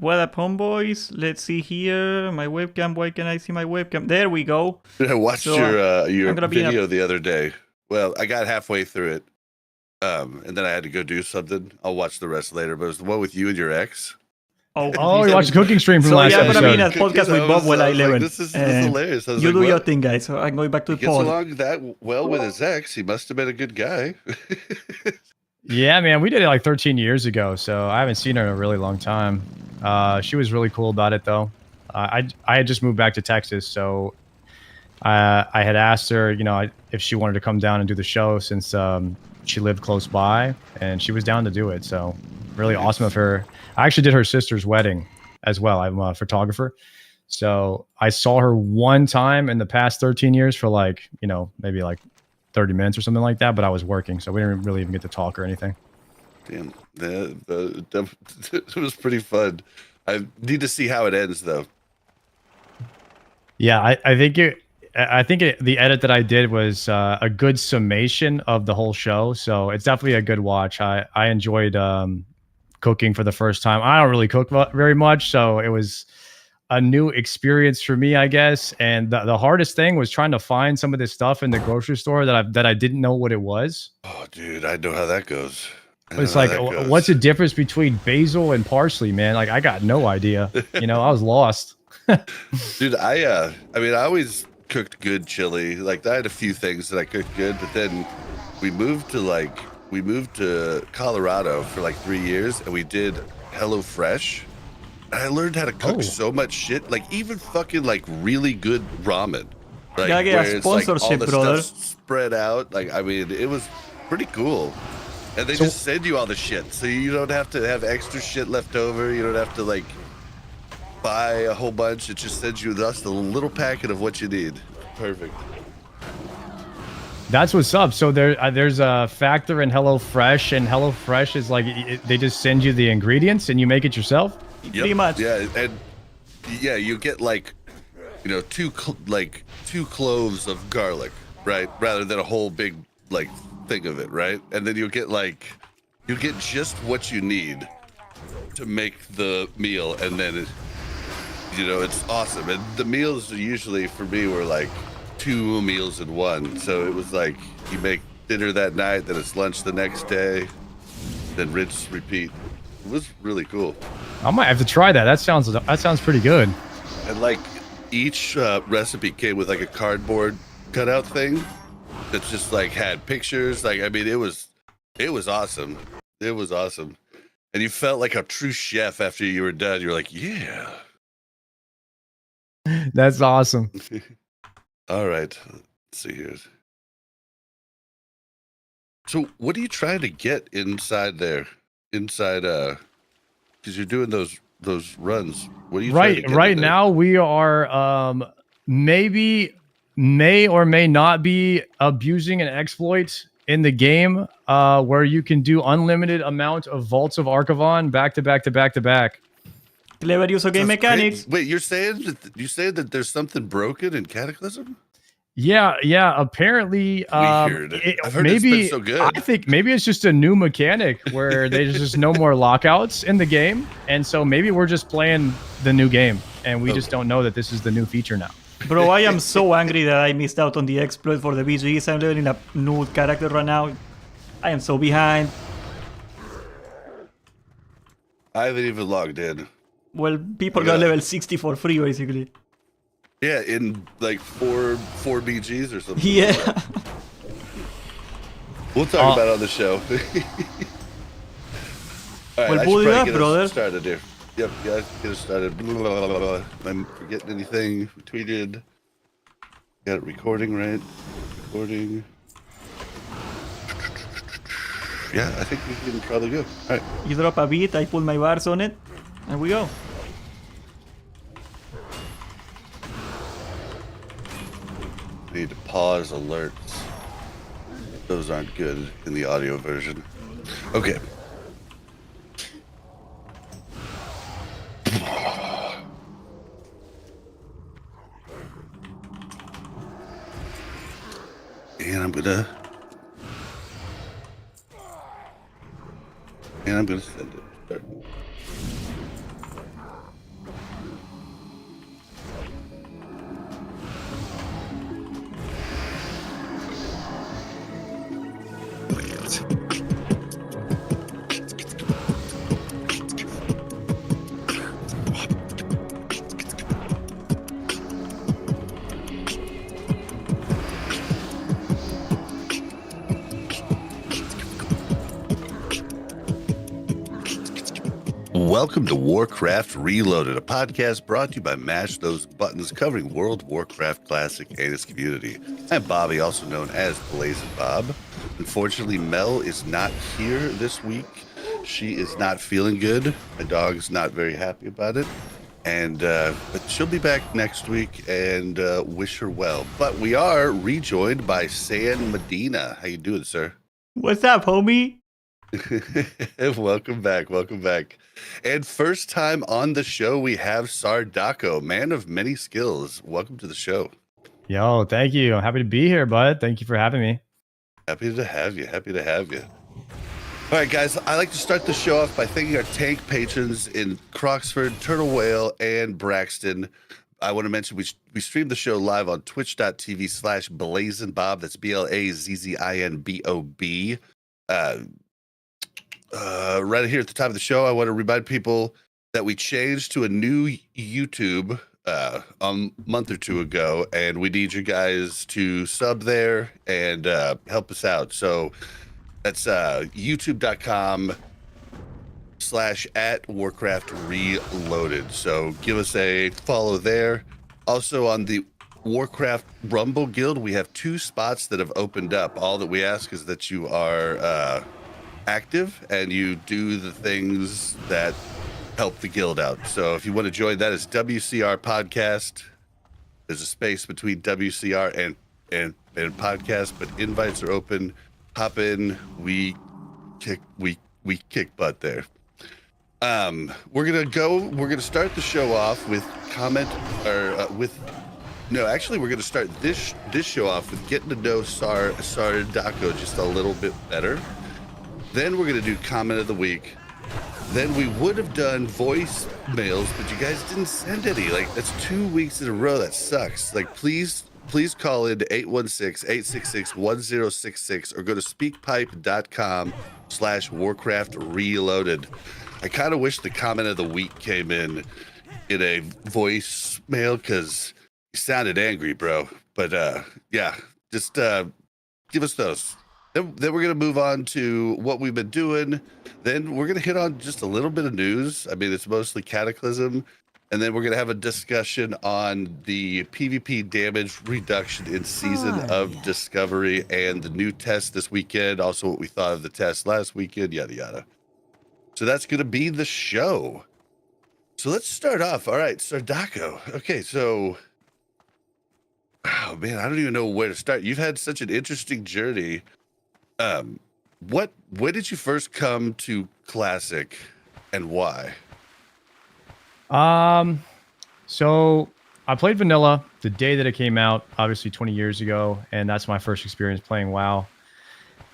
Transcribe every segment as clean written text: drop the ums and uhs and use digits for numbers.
What up, homeboys? Let's see here. My webcam. Why can I see my webcam? There we go. I watched So, your I'm gonna be video the other day. Well, I got halfway through it, and then I had to go do something. I'll watch the rest later. But it was the one with you and your ex. Oh, you watched the cooking stream from so last yeah, I'm gonna be in episode. a podcast with Bob when I was 11. like, this is hilarious. I was You like, do your what? thing, guys. So I'm going back to He the gets pod. along that well with his ex. He must have been a good guy. Yeah, man, we did it like 13 years ago, so I haven't seen her in a really long time. She was really cool about it, though. I had just moved back to Texas, so I had asked her, you know, if she wanted to come down and do the show since she lived close by, and she was down to do it. So really awesome of her. I actually did her sister's wedding as well. I'm a photographer, so I saw her one time in the past 13 years for like, you know, maybe like 30 minutes or something like that, but I was working, so we didn't really even get to talk or anything. Damn, it was pretty fun. I need to see how it ends, though. Yeah, I think the edit that I did was a good summation of the whole show, so it's definitely a good watch. I enjoyed cooking for the first time. I don't really cook very much, so it was a new experience for me, I guess. And the hardest thing was trying to find some of this stuff in the grocery store that I didn't know what it was. Oh, dude, I know how that goes. It's like, what's the difference between basil and parsley, man? Like, I got no idea. You know, I was lost. Dude, I mean, I always cooked good chili. Like, I had a few things that I cooked good, but then we moved to Colorado for like 3 years, and we did HelloFresh. I learned how to cook so much shit, like even fucking like really good ramen. Like Gotta get a sponsorship, all the brother. stuff spread out. Like, I mean, it was pretty cool. And they just send you all the shit, so you don't have to have extra shit left over. You don't have to like buy a whole bunch. It just sends you just a little packet of what you need. Perfect. That's what's up. So there's a factor in HelloFresh, and HelloFresh is like they just send you the ingredients and you make it yourself. Yep. Pretty much. Yeah, and yeah, you get like, you know, two cloves of garlic, right, rather than a whole big like thing of it, right? And then you'll get just what you need to make the meal, and then you know, it's awesome. And the meals usually for me were like 2 meals in one. So it was like you make dinner that night, then it's lunch the next day, then rinse, repeat. It was really cool. I might have to try that. That sounds pretty good. And like each recipe came with like a cardboard cutout thing that just like had pictures. Like, I mean, it was awesome. It was awesome. And you felt like a true chef after you were done. You were like, yeah. That's awesome. All right. Let's see here. So what are you trying to get inside there? Inside, because you're doing those runs. What are you trying to get right now? We are may or may not be abusing an exploit in the game where you can do unlimited amount of vaults of Archivon back to back to back to back. Clever use of game mechanics. Wait, you're saying that there's something broken in Cataclysm? Yeah. Apparently, Weird. I've heard it's been so good. I think maybe it's just a new mechanic where there's just no more lockouts in the game, and so maybe we're just playing the new game, and we just don't know that this is the new feature now. Bro, I am so angry that I missed out on the exploit for the BGs. I'm leveling a new character right now. I am so behind. I haven't even logged in. Well, people got level 60 for free, basically. Yeah, in like four BGs or something. Yeah. Like that. We'll talk about it on the show. All right, well, I pull should it probably up, get brother. us started here. Yep, yeah, get us started. Blah, blah, blah. I'm forgetting anything. We tweeted. Got it recording, right? Recording. Yeah, I think we can probably go. All right. You drop a beat, I pull my bars on it, and we go. Need to pause alerts. Those aren't good in the audio version. Okay. And I'm gonna send it. welcome to Warcraft Reloaded, a podcast brought to you by Mash Those Buttons, covering World of Warcraft Classic and its community. I'm Bobby, also known as Blazing Bob. Unfortunately, Mel is not here this week. She is not feeling good. My dog's not very happy about it. And but she'll be back next week, and wish her well. But we are rejoined by San Medina. How you doing, sir? What's up, homie? Welcome back. And first time on the show, we have Sardo, man of many skills. Welcome to the show. Yo, thank you. I'm happy to be here, bud. Thank you for having me. Happy to have you. All right, guys, I like to start the show off by thanking our tank patrons in Croxford, Turtle Whale, and Braxton. I want to mention we stream the show live on twitch.tv/BlazinBob. That's BLAZZINBOB. Right here at the top of the show, I want to remind people that we changed to a new YouTube a month or two ago, and we need you guys to sub there and help us out. So that's youtube.com/@WarcraftReloaded. So give us a follow there. Also on the Warcraft Rumble Guild, we have 2 spots that have opened up. All that we ask is that you are active and you do the things that help the guild out. So if you want to join, that is WCR Podcast. There's a space between WCR and podcast, but invites are open. Hop in. We kick butt there. We're gonna start the show off with we're gonna start this show off with getting to know Sardo just a little bit better. Then we're gonna do comment of the week. Then we would have done voicemails, but you guys didn't send any. Like, that's 2 weeks in a row. That sucks. Like, please call in to 816-866-1066 or go to speakpipe.com/Warcraft Reloaded. I kind of wish the comment of the week came in a voicemail because you sounded angry, bro. But yeah, just give us those. Then we're going to move on to what we've been doing. Then we're going to hit on just a little bit of news. I mean, it's mostly Cataclysm. And then we're going to have a discussion on the PvP damage reduction in Season of Discovery and the new test this weekend. Also, what we thought of the test last weekend, yada, yada. So that's going to be the show. So let's start off. All right, Sardo. Okay, so... Oh, man, I don't even know where to start. You've had such an interesting journey. When did you first come to Classic and why? So I played vanilla the day that it came out, obviously 20 years ago, and that's my first experience playing WoW.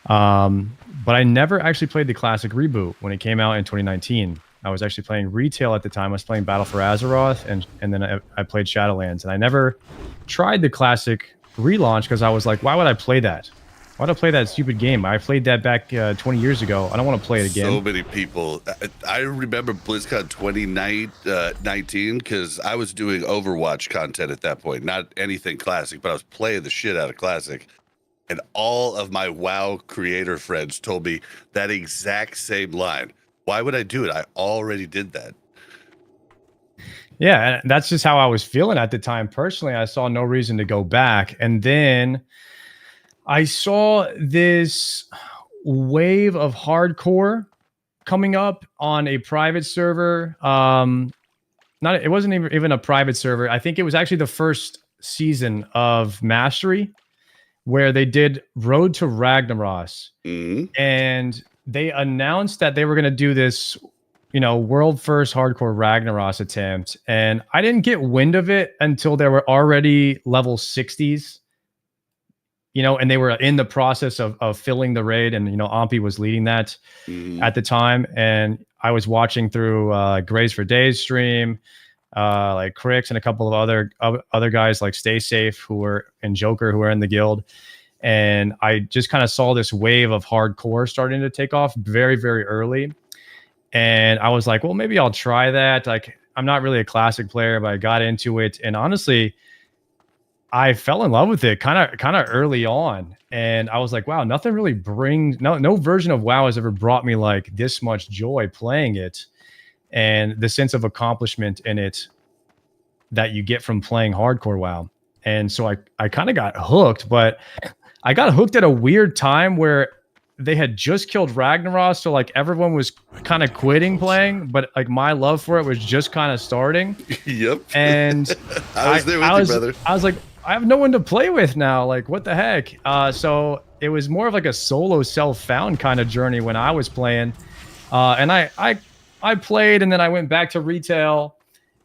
But I never actually played the Classic reboot when it came out in 2019. I was actually playing retail at the time. I was playing Battle for Azeroth, and then I played Shadowlands, and I never tried the Classic relaunch because I was like, why would I play that? Why would I play that stupid game? I played that back 20 years ago. I don't want to play it again. So many people. I remember BlizzCon 2019 because I was doing Overwatch content at that point. Not anything Classic, but I was playing the shit out of Classic. And all of my WoW creator friends told me that exact same line. Why would I do it? I already did that. Yeah, and that's just how I was feeling at the time. Personally, I saw no reason to go back. And then I saw this wave of hardcore coming up on a private server. It wasn't even a private server. I think it was actually the first season of Mastery where they did Road to Ragnaros. And they announced that they were going to do this, world first hardcore Ragnaros attempt. And I didn't get wind of it until there were already level 60s. And they were in the process of filling the raid, and Ampi was leading that at the time, and I was watching through Graze for Days stream, like Crix and a couple of other guys like Stay Safe and Joker who were in the guild, and I just kind of saw this wave of hardcore starting to take off very, very early, and I was like, well, maybe I'll try that. Like, I'm not really a Classic player, but I got into it, and honestly, I fell in love with it kind of early on, and I was like, wow, nothing really no version of WoW has ever brought me like this much joy playing it. and the sense of accomplishment in it that you get from playing hardcore WoW. And so I kind of got hooked, but I got hooked at a weird time where they had just killed Ragnaros, so like everyone was kind of quitting playing, but like my love for it was just kind of starting. Yep. And I was there with you, brother. I was like, I have no one to play with now. Like, what the heck? So it was more of like a solo self-found kind of journey when I was playing. And I played, and then I went back to retail.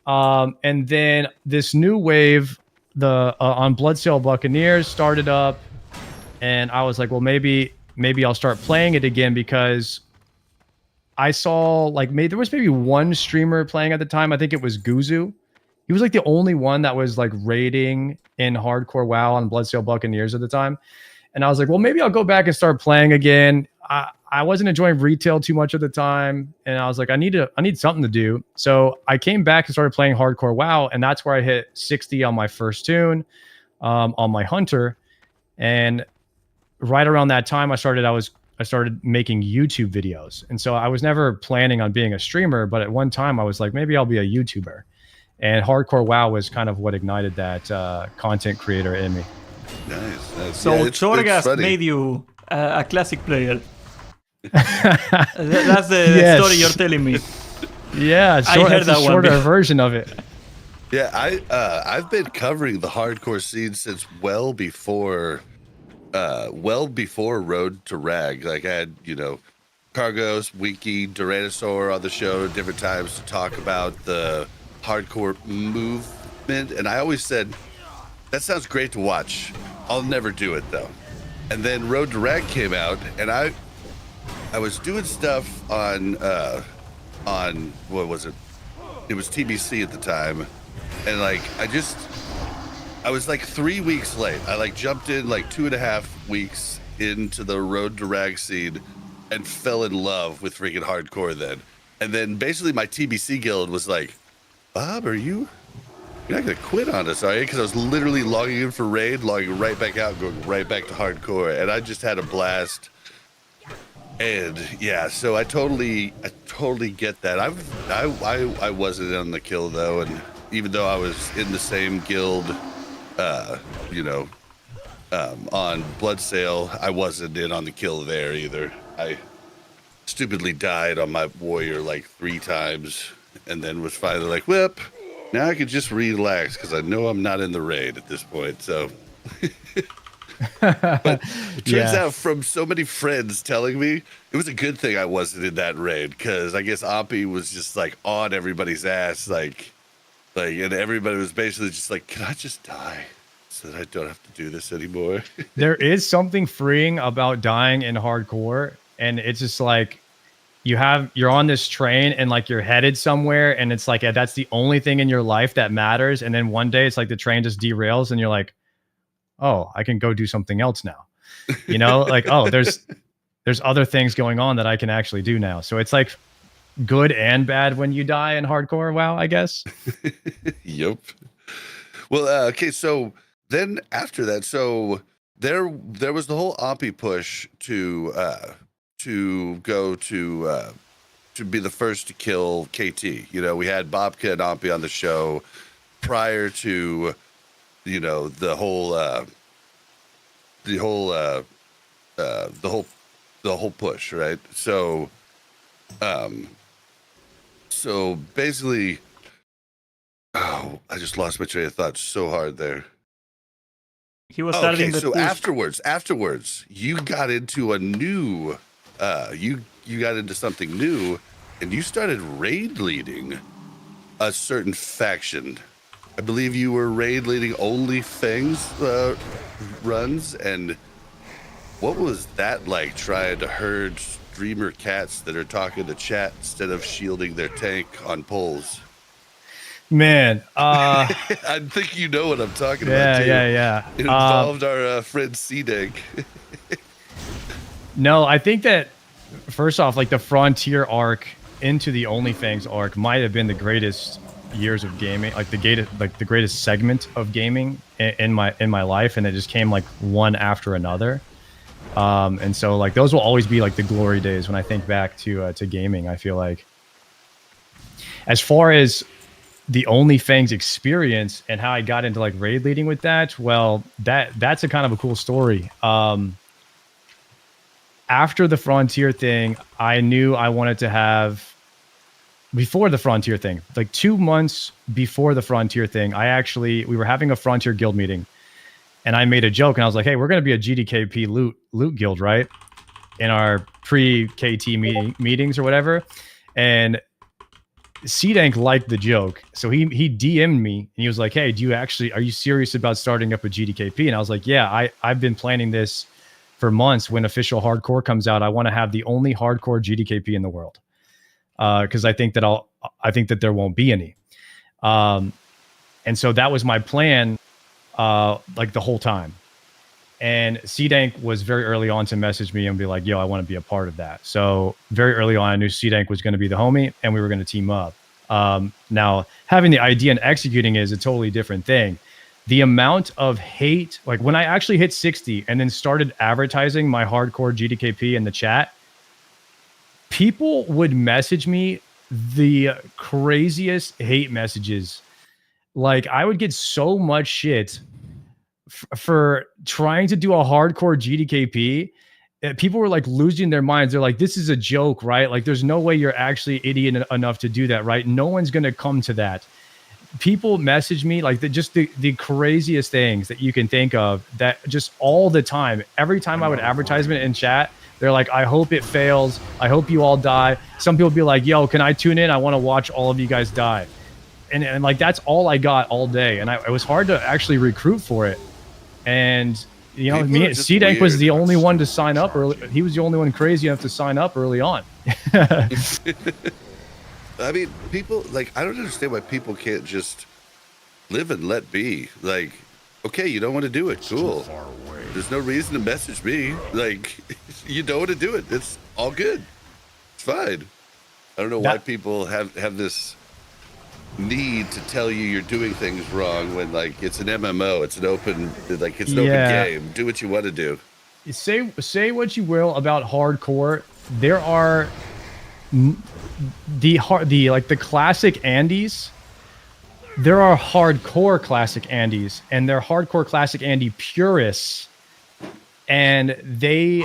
And then this new wave, on Bloodsail Buccaneers started up, and I was like, well, maybe I'll start playing it again, because I saw like there was maybe one streamer playing at the time. I think it was Guzu. He was like the only one that was like raiding in hardcore WoW on Bloodsail Buccaneers at the time. And I was like, well, maybe I'll go back and start playing again. I wasn't enjoying retail too much at the time, and I was like, I need something to do. So I came back and started playing hardcore WoW, and that's where I hit 60 on my first tune, on my hunter. And right around that time, I started making YouTube videos. And so I was never planning on being a streamer, but at one time I was like, maybe I'll be a YouTuber. And hardcore WoW was kind of what ignited that content creator in me. Nice. So yeah, Chorgast made you a classic player. That's the Yes. story you're telling me. Yeah, I heard that's that a one. shorter version of it. Yeah, I've been covering the hardcore scene since well before Road to Rag. Like I had, Cargos, Winky, Duranosaur on the show at different times to talk about the hardcore movement, and I always said, that sounds great to watch. I'll never do it though. And then Road to Rag came out, and I was doing stuff on what was it? It was TBC at the time, and like I was like 3 weeks late. I like jumped in like 2.5 weeks into the Road to Rag scene and fell in love with freaking hardcore then. And then basically my TBC guild was like, Bob, you're not gonna quit on us, are you? Because I was literally logging in for raid, logging right back out, going right back to hardcore, and I just had a blast. And yeah, so I totally get that. I wasn't on the kill though, and even though I was in the same guild, on Bloodsail, I wasn't in on the kill there either. I stupidly died on my warrior like 3 times, and then was finally like, whip. Now I could just relax because I know I'm not in the raid at this point. So, but it turns out from so many friends telling me, it was a good thing I wasn't in that raid, because I guess Oppie was just like on everybody's ass, like, and everybody was basically just like, can I just die so that I don't have to do this anymore? There is something freeing about dying in hardcore, and it's just like you're on this train and like you're headed somewhere, and it's like that's the only thing in your life that matters, and then one day it's like the train just derails and you're like, oh, I can go do something else now, like, oh, there's other things going on that I can actually do now. So it's like good and bad when you die in hardcore WoW, I guess. Yep. Well, okay, so then after that, so there was the whole Oppie push to go to be the first to kill KT. We had Bobka and Oppie on the show prior to the whole push, right? So basically, I just lost my train of thought so hard there. He was starting the so push. afterwards, you got into a new, you got into something new, and you started raid leading a certain faction. I believe you were raid leading OnlyFangs runs, and what was that like, trying to herd streamer cats that are talking to chat instead of shielding their tank on poles? Man, I think you know what I'm talking about too. Yeah. It involved our friend C-Dank. No, I think that first off, like the Frontier arc into the OnlyFangs arc might have been the greatest years of gaming, like the greatest segment of gaming in my life, and it just came like one after another. And so like those will always be like the glory days when I think back to gaming, I feel like. As far as the OnlyFangs experience and how I got into like raid leading with that, well, that's a kind of a cool story. After the Frontier thing, I knew I wanted to have, before the Frontier thing, like 2 months before the Frontier thing, we were having a Frontier guild meeting, and I made a joke, and I was like, hey, we're going to be a GDKP loot guild, right? In our pre-KT meetings or whatever. And C-Dank liked the joke. So he DM'd me, and he was like, hey, are you serious about starting up a GDKP? And I was like, yeah, I've been planning this for months. When official hardcore comes out, I want to have the only hardcore GDKP in the world. Because I think that there won't be any. And so that was my plan, like the whole time. And C-Dank was very early on to message me and be like, yo, I want to be a part of that. So very early on, I knew C-Dank was going to be the homie, and we were going to team up. Now, having the idea and executing is a totally different thing. The amount of hate, like when I actually hit 60 and then started advertising my hardcore GDKP in the chat, people would message me the craziest hate messages. Like I would get so much shit for trying to do a hardcore GDKP. People were like losing their minds. They're like, this is a joke, right? Like there's no way you're actually idiot enough to do that, right? No one's going to come to that. People message me like the craziest things that you can think of, that just all the time. Every time I would advertisement in chat, they're like, I hope it fails. I hope you all die. Some people be like, yo, can I tune in? I want to watch all of you guys die. And like, that's all I got all day. And it was hard to actually recruit for it. And, you know, C-Dank was the only one to sign up early. He was the only one crazy enough to sign up early on. I mean, people, like, I don't understand why people can't just live and let be. Like, okay, you don't want to do it. Cool. There's no reason to message me. Like, you don't want to do it. It's all good. It's fine. I don't know why people have this need to tell you you're doing things wrong when, like, it's an MMO. It's an open, like, it's an open game. Do what you want to do. Say what you will about hardcore. There are the classic Andes. There are hardcore classic Andes, and they're hardcore classic Andy purists, and they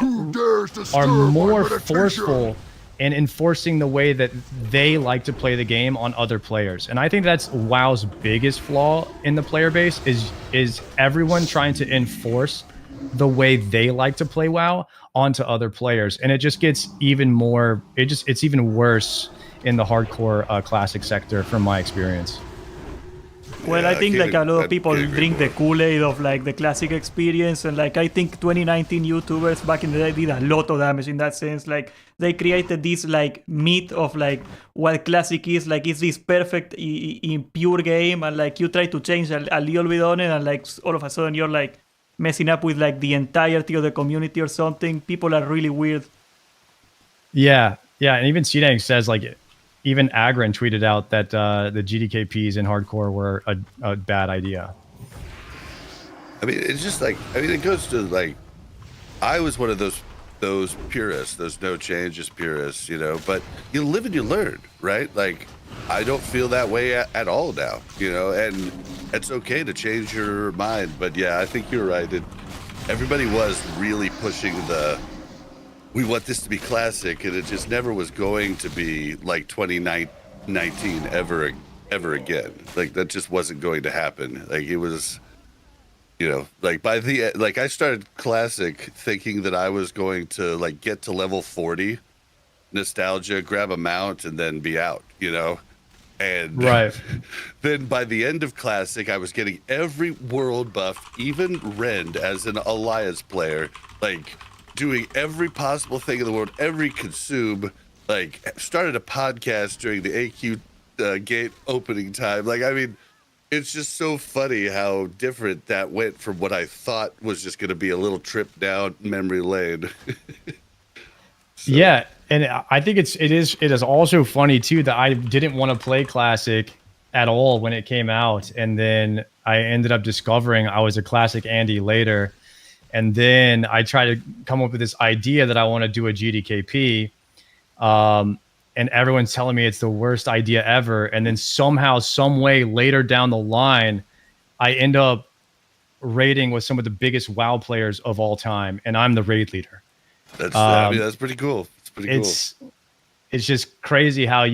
are more forceful in enforcing the way that they like to play the game on other players. And I think that's WoW's biggest flaw in the player base is everyone trying to enforce the way they like to play WoW onto other players. And it just gets even more, it's even worse in the hardcore classic sector from my experience. Well, I think like a lot of people drink the Kool-Aid of like the classic experience, and like I think 2019 YouTubers back in the day did a lot of damage in that sense. Like they created this like myth of like what classic is, like it's this perfect pure game, and like you try to change a little bit on it, and like all of a sudden you're like messing up with like the entirety of the community or something. People are really weird. Yeah, and even C-Dank says like, even Agron tweeted out that the GDKPs in hardcore were a bad idea. I mean, it's just like, I mean, it goes to like, I was one of those purists, those no changes purists, you know, but you live and you learn, right? Like, I don't feel that way at all now, you know, and it's okay to change your mind. But yeah, I think you're right. Everybody was really pushing we want this to be classic, and it just never was going to be like 2019 ever again. Like that just wasn't going to happen. Like it was, you know, like by the like I started classic thinking that I was going to like get to level 40, nostalgia, grab a mount, and then be out, you know. And then by the end of classic, I was getting every world buff, even Rend as an alliance player, like doing every possible thing in the world, every consume, like started a podcast during the AQ gate opening time. Like, I mean, it's just so funny how different that went from what I thought was just going to be a little trip down memory lane. So. Yeah, and I think it is also funny too that I didn't want to play classic at all when it came out, and then I ended up discovering I was a classic Andy later. And then I try to come up with this idea that I want to do a GDKP. And and everyone's telling me it's the worst idea ever. And then somehow, some way later down the line, I end up raiding with some of the biggest WoW players of all time, and I'm the raid leader. That's I mean, that's pretty cool. It's pretty cool. It's just crazy how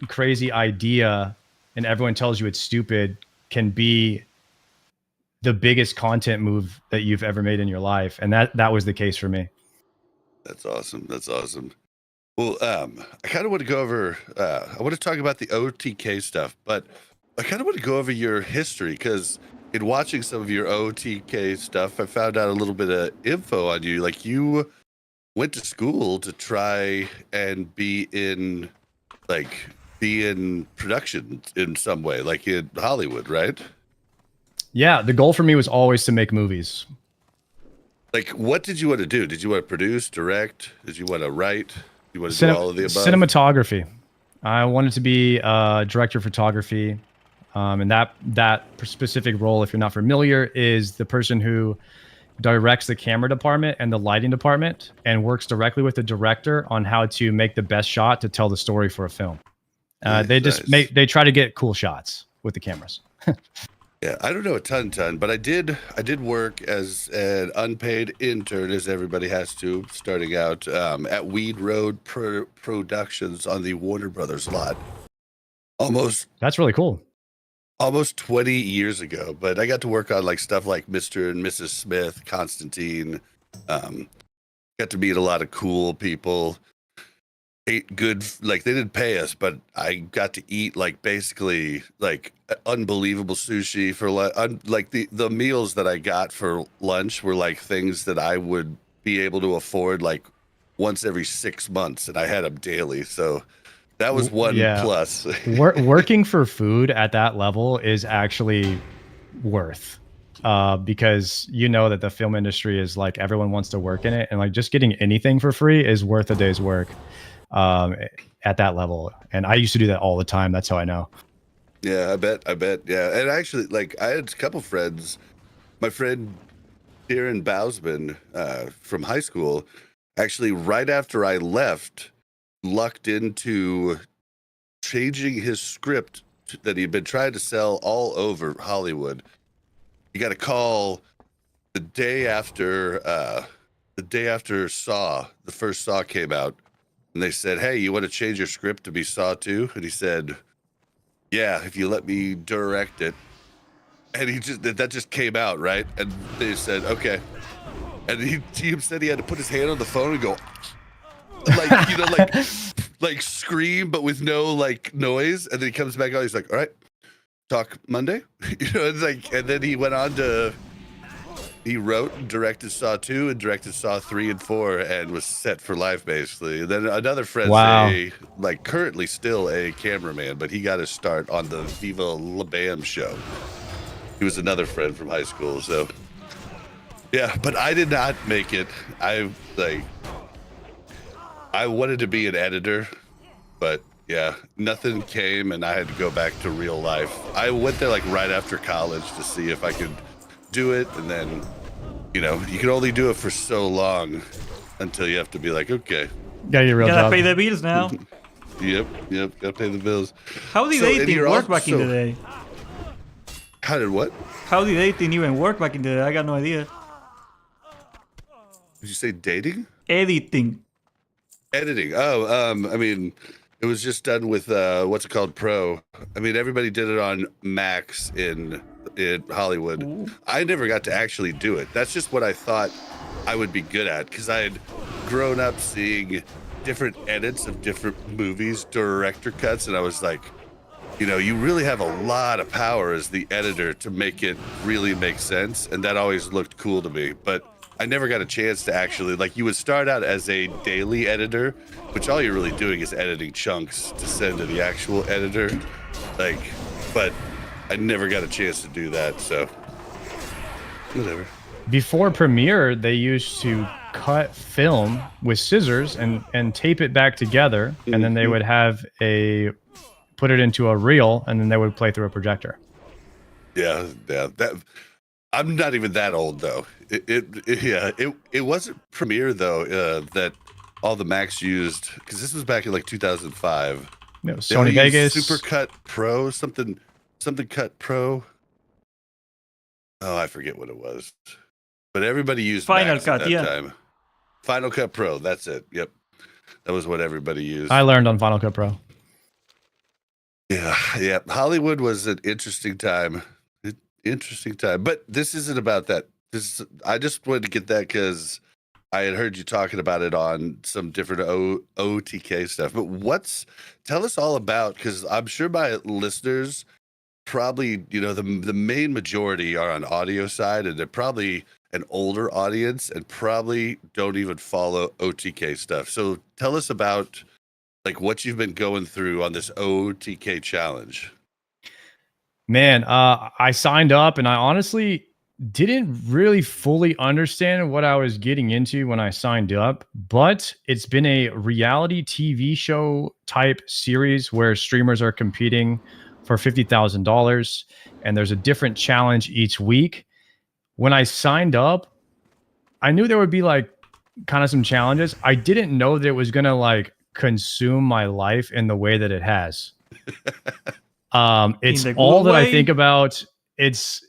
crazy idea, and everyone tells you it's stupid, can be the biggest content move that you've ever made in your life. And that was the case for me. That's awesome. That's awesome. Well, I kind of want to go over, I want to talk about the OTK stuff, but I kind of want to go over your history, because in watching some of your OTK stuff, I found out a little bit of info on you. Like, you went to school to try and be in production in some way, like in Hollywood, right? Yeah, the goal for me was always to make movies. Like, what did you want to do? Did you want to produce, direct? Did you want to write? Did you want to do all of the above? Cinematography. I wanted to be a director of photography. And that specific role, if you're not familiar, is the person who directs the camera department and the lighting department and works directly with the director on how to make the best shot to tell the story for a film. They try to get cool shots with the cameras. Yeah, I don't know a ton, but I did work as an unpaid intern, as everybody has to, starting out at Weed Road Productions on the Warner Brothers lot. That's really cool. Almost 20 years ago, but I got to work on like stuff like Mr. and Mrs. Smith, Constantine. Got to meet a lot of cool people. Ate good, like they didn't pay us, but I got to eat like basically like unbelievable sushi for like the meals that I got for lunch were like things that I would be able to afford like once every 6 months, and I had them daily. So that was one plus. Working for food at that level is actually worth, because you know that the film industry is like everyone wants to work in it, and like just getting anything for free is worth a day's work at that level. And I used to do that all the time. That's how I know. Yeah, I bet. Yeah, and actually, like I had a couple friends. My friend Darren Bousman from high school, actually, right after I left, lucked into changing his script that he'd been trying to sell all over Hollywood. He got a call the day after Saw, the first Saw came out, and they said, "Hey, you want to change your script to be Saw 2?" And he said, "Yeah, if you let me direct it." And that just came out, right? And they said, "Okay." And he said he had to put his hand on the phone and go, like, you know, like scream, but with no like noise. And then he comes back on. He's like, "All right, talk Monday." You know, it's like, and then he went on to, he wrote and directed Saw 2 and directed Saw 3 and 4 and was set for life basically. And then another friend, like currently still a cameraman, but he got his start on the Viva La Bam show. He was another friend from high school. So yeah, but I did not make it. I wanted to be an editor, but yeah, nothing came, and I had to go back to real life. I went there like right after college to see if I could do it, and then, you know, you can only do it for so long until you have to be like, okay. Got your real gotta job. pay the bills now. Yep, gotta pay the bills. How did dating work back in the day? How did what? How did dating even work back in the day? I got no idea. Did you say dating? Editing. Oh, I mean, it was just done with what's it called, Pro. I mean, everybody did it on Max in Hollywood. Ooh. I never got to actually do it. That's just what I thought I would be good at, because I had grown up seeing different edits of different movies, director cuts, and I was like, you know, you really have a lot of power as the editor to make it really make sense, and that always looked cool to me. But I never got a chance to actually, like, you would start out as a daily editor, which all you're really doing is editing chunks to send to the actual editor. Like, but I never got a chance to do that, so whatever. Before Premiere, they used to cut film with scissors and tape it back together, and then they would have put it into a reel, and then they would play through a projector. Yeah. That, I'm not even that old though. It wasn't Premiere though that all the Macs used, because this was back in like 2005. No, Sony Vegas, Supercut Pro, something Cut Pro. Oh, I forget what it was, but everybody used Final Macs Cut, at that time. Final Cut Pro, that's it. Yep, that was what everybody used. I learned on Final Cut Pro. Yeah. Hollywood was an interesting time. But this isn't about that. I just wanted to get that because I had heard you talking about it on some different OTK stuff. But tell us all about, because I'm sure my listeners probably, the main majority are on audio side, and they're probably an older audience and probably don't even follow OTK stuff. So tell us about like what you've been going through on this OTK challenge. Man, I signed up and I honestly didn't really fully understand what I was getting into when I signed up, but it's been a reality TV show type series where streamers are competing for $50,000 and there's a different challenge each week. When I signed up, I knew there would be like kind of some challenges. I didn't know that it was going to like consume my life in the way that it has. It's all that I think about. It's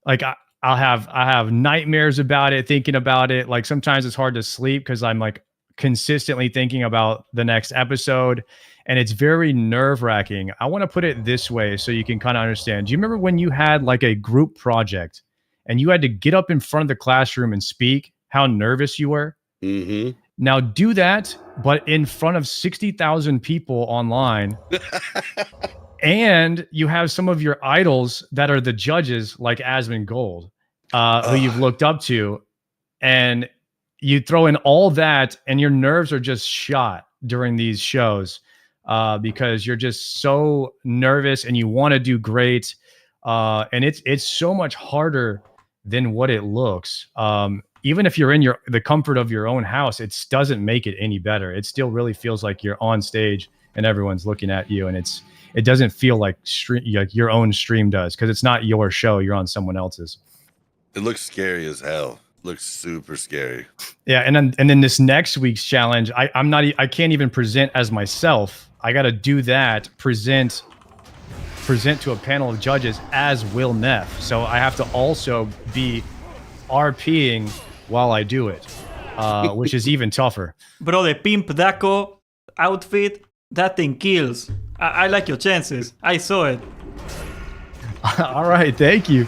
like I have nightmares about it, thinking about it. Like sometimes it's hard to sleep because I'm like consistently thinking about the next episode, and it's very nerve-wracking. I want to put it this way so you can kind of understand. Do you remember when you had like a group project and you had to get up in front of the classroom and speak? How nervous you were? Mm-hmm. Now do that, but in front of 60,000 people online. And you have some of your idols that are the judges, like Asmongold, who you've looked up to. And you throw in all that, and your nerves are just shot during these shows because you're just so nervous and you want to do great. And it's so much harder than what it looks. Even if you're in the comfort of your own house, it doesn't make it any better. It still really feels like you're on stage and everyone's looking at you, and it doesn't feel like your own stream does because it's not your show. You're on someone else's. It looks scary as hell. Looks super scary. Yeah, and then this next week's challenge, I can't even present as myself. I got to do that. Present to a panel of judges as Will Neff. So I have to also be RPing while I do it, which is even tougher. Bro, the Pimp Daco outfit, that thing kills. I like your chances. I saw it. All right, thank you.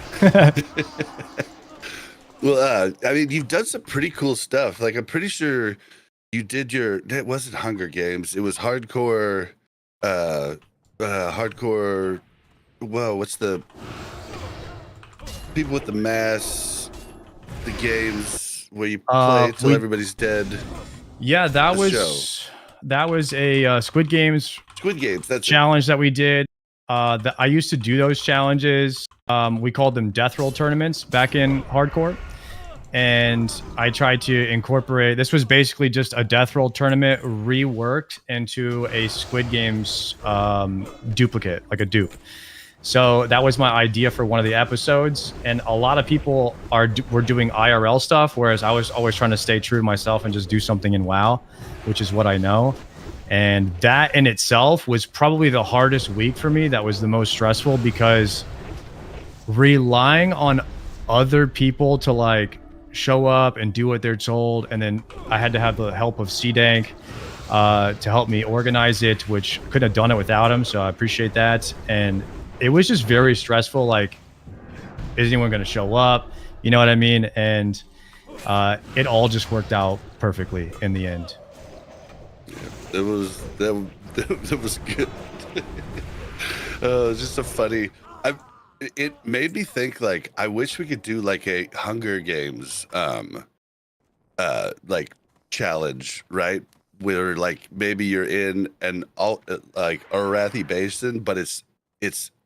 Well, I mean, you've done some pretty cool stuff. Like, I'm pretty sure you did it wasn't Hunger Games. It was hardcore, hardcore. Whoa, what's the people with the masks? The games where you play till everybody's dead. Yeah, that was a Squid Games. That's challenge that we did. I used to do those challenges. We called them death roll tournaments back in hardcore, and I tried to incorporate. This was basically just a death roll tournament reworked into a Squid Games duplicate, like a dupe. So that was my idea for one of the episodes, and a lot of people were doing IRL stuff, whereas I was always trying to stay true to myself and just do something in WoW, which is what I know. And that in itself was probably the hardest week for me. That was the most stressful because relying on other people to like show up and do what they're told, and then I had to have the help of C-Dank to help me organize it, which couldn't have done it without him. So I appreciate that. And it was just very stressful. Like, is anyone going to show up? You know what I mean? And it all just worked out perfectly in the end. It was good. Just a funny. It made me think like I wish we could do like a Hunger Games like challenge, right? Where like maybe you're in an like Arathi Basin, but it's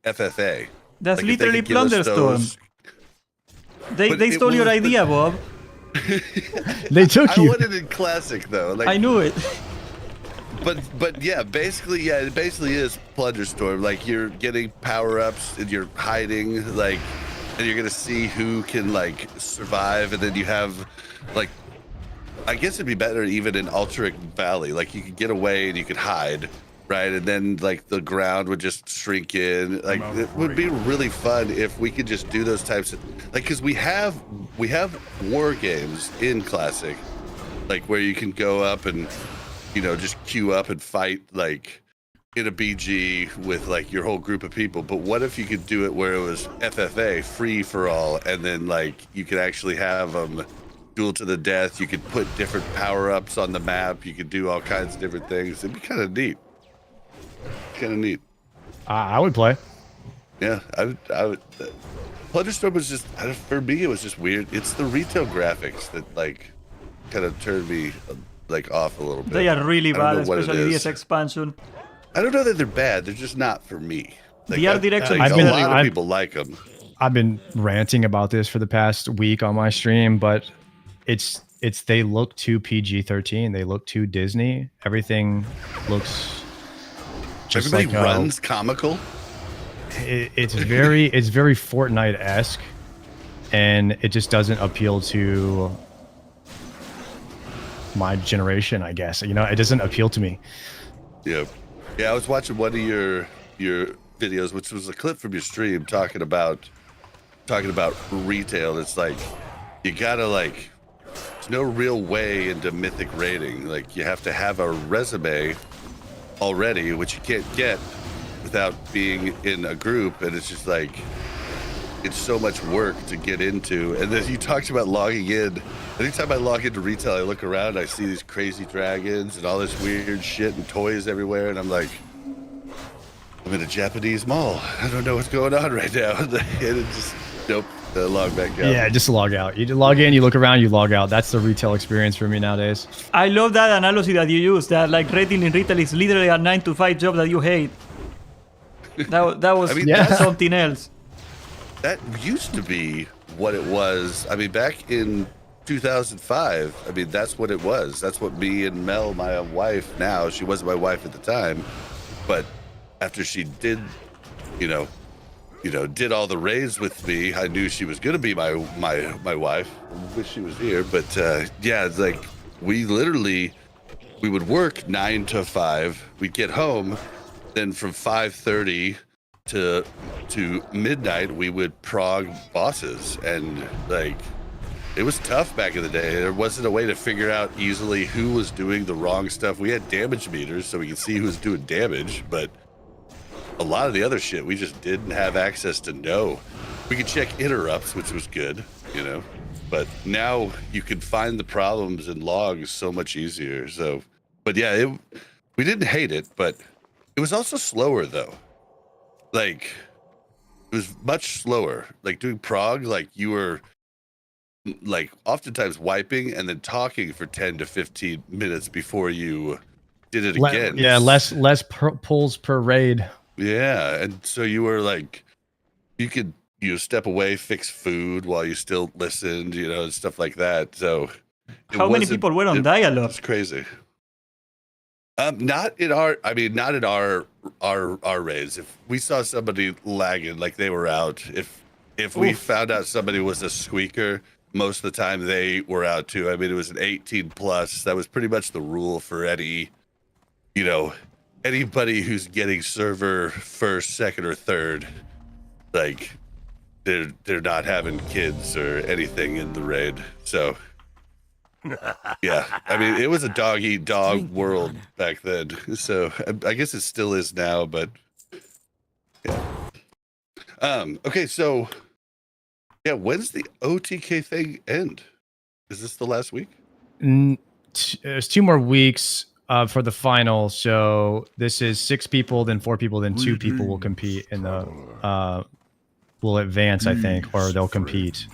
FFA. That's like literally Plunderstorm. They stole your idea, Bob. They took you. I wanted it classic though. Like, I knew it. But yeah, it basically is Plunderstorm. Like you're getting power-ups and you're hiding, like, and you're gonna see who can like survive, and then you have like I guess it'd be better even in Alterac Valley. Like you could get away and you could hide, right? And then like the ground would just shrink in. Like it would be really fun if we could just do those types of like because we have war games in Classic, like where you can go up and just queue up and fight like in a BG with like your whole group of people. But what if you could do it where it was FFA, free for all, and then like you could actually have them duel to the death. You could put different power-ups on the map. You could do all kinds of different things. It'd be kind of neat. I would play. Yeah, I would. Plunderstorm was just, for me, it was just weird. It's the retail graphics that like kind of turned me like off a little bit. They are really bad, especially this expansion. I don't know that they're bad. They're just not for me. Like, the art direction a lot of people like them. I've been ranting about this for the past week on my stream, but it's they look too PG-13. They look too Disney. Everything looks just everybody runs comical. It's very Fortnite-esque, and it just doesn't appeal to my generation, I guess. It doesn't appeal to me. Yeah, I was watching one of your videos, which was a clip from your stream talking about retail. It's like you gotta like. There's no real way into mythic rating. Like you have to have a resume already, which you can't get without being in a group, and it's just like it's so much work to get into. And then you talked about logging in. Anytime I log into retail, I look around, I see these crazy dragons and all this weird shit and toys everywhere, and I'm like, I'm in a Japanese mall. I don't know what's going on right now. And it just nope. Log back out. Yeah, just log out. You log in, you look around, you log out. That's the retail experience for me nowadays. I love that analogy that you use, that like rating in retail is literally a 9-to-5 job that you hate. That was something else. That used to be what it was. I mean, back in 2005, I mean, that's what it was. That's what me and Mel, my wife now, she wasn't my wife at the time, but after she did, did all the raids with me, I knew she was gonna be my wife. I wish she was here, but it's like we would work 9 to 5. We'd get home, then from 5:30 to midnight we would prog bosses, and like it was tough back in the day. There wasn't a way to figure out easily who was doing the wrong stuff. We had damage meters so we could see who was doing damage, but a lot of the other shit we just didn't have access to know. We could check interrupts, which was good, but now you can find the problems in logs so much easier. So, but yeah, we didn't hate it, but it was also slower though. Like it was much slower. Like doing prog, like you were like oftentimes wiping and then talking for 10 to 15 minutes before you did it again. Yeah, less pulls per raid. Yeah, and so you were like, you could step away, fix food while you still listened, and stuff like that. So, how many people were on dialogue? It's crazy. Not in our raids. If we saw somebody lagging, like they were out. If we found out somebody was a squeaker, most of the time they were out too. I mean, it was an 18 plus. That was pretty much the rule for any, anybody who's getting server first, second, or third, like they're not having kids or anything in the raid. So yeah, I mean it was a dog eat dog world back then. So I guess it still is now, but yeah. Okay, so yeah, when's the OTK thing end? Is this the last week? There's 2 more weeks. For the final, so this is 6 people, then 4 people, then 2 people will compete in the will advance, I think, or they'll compete,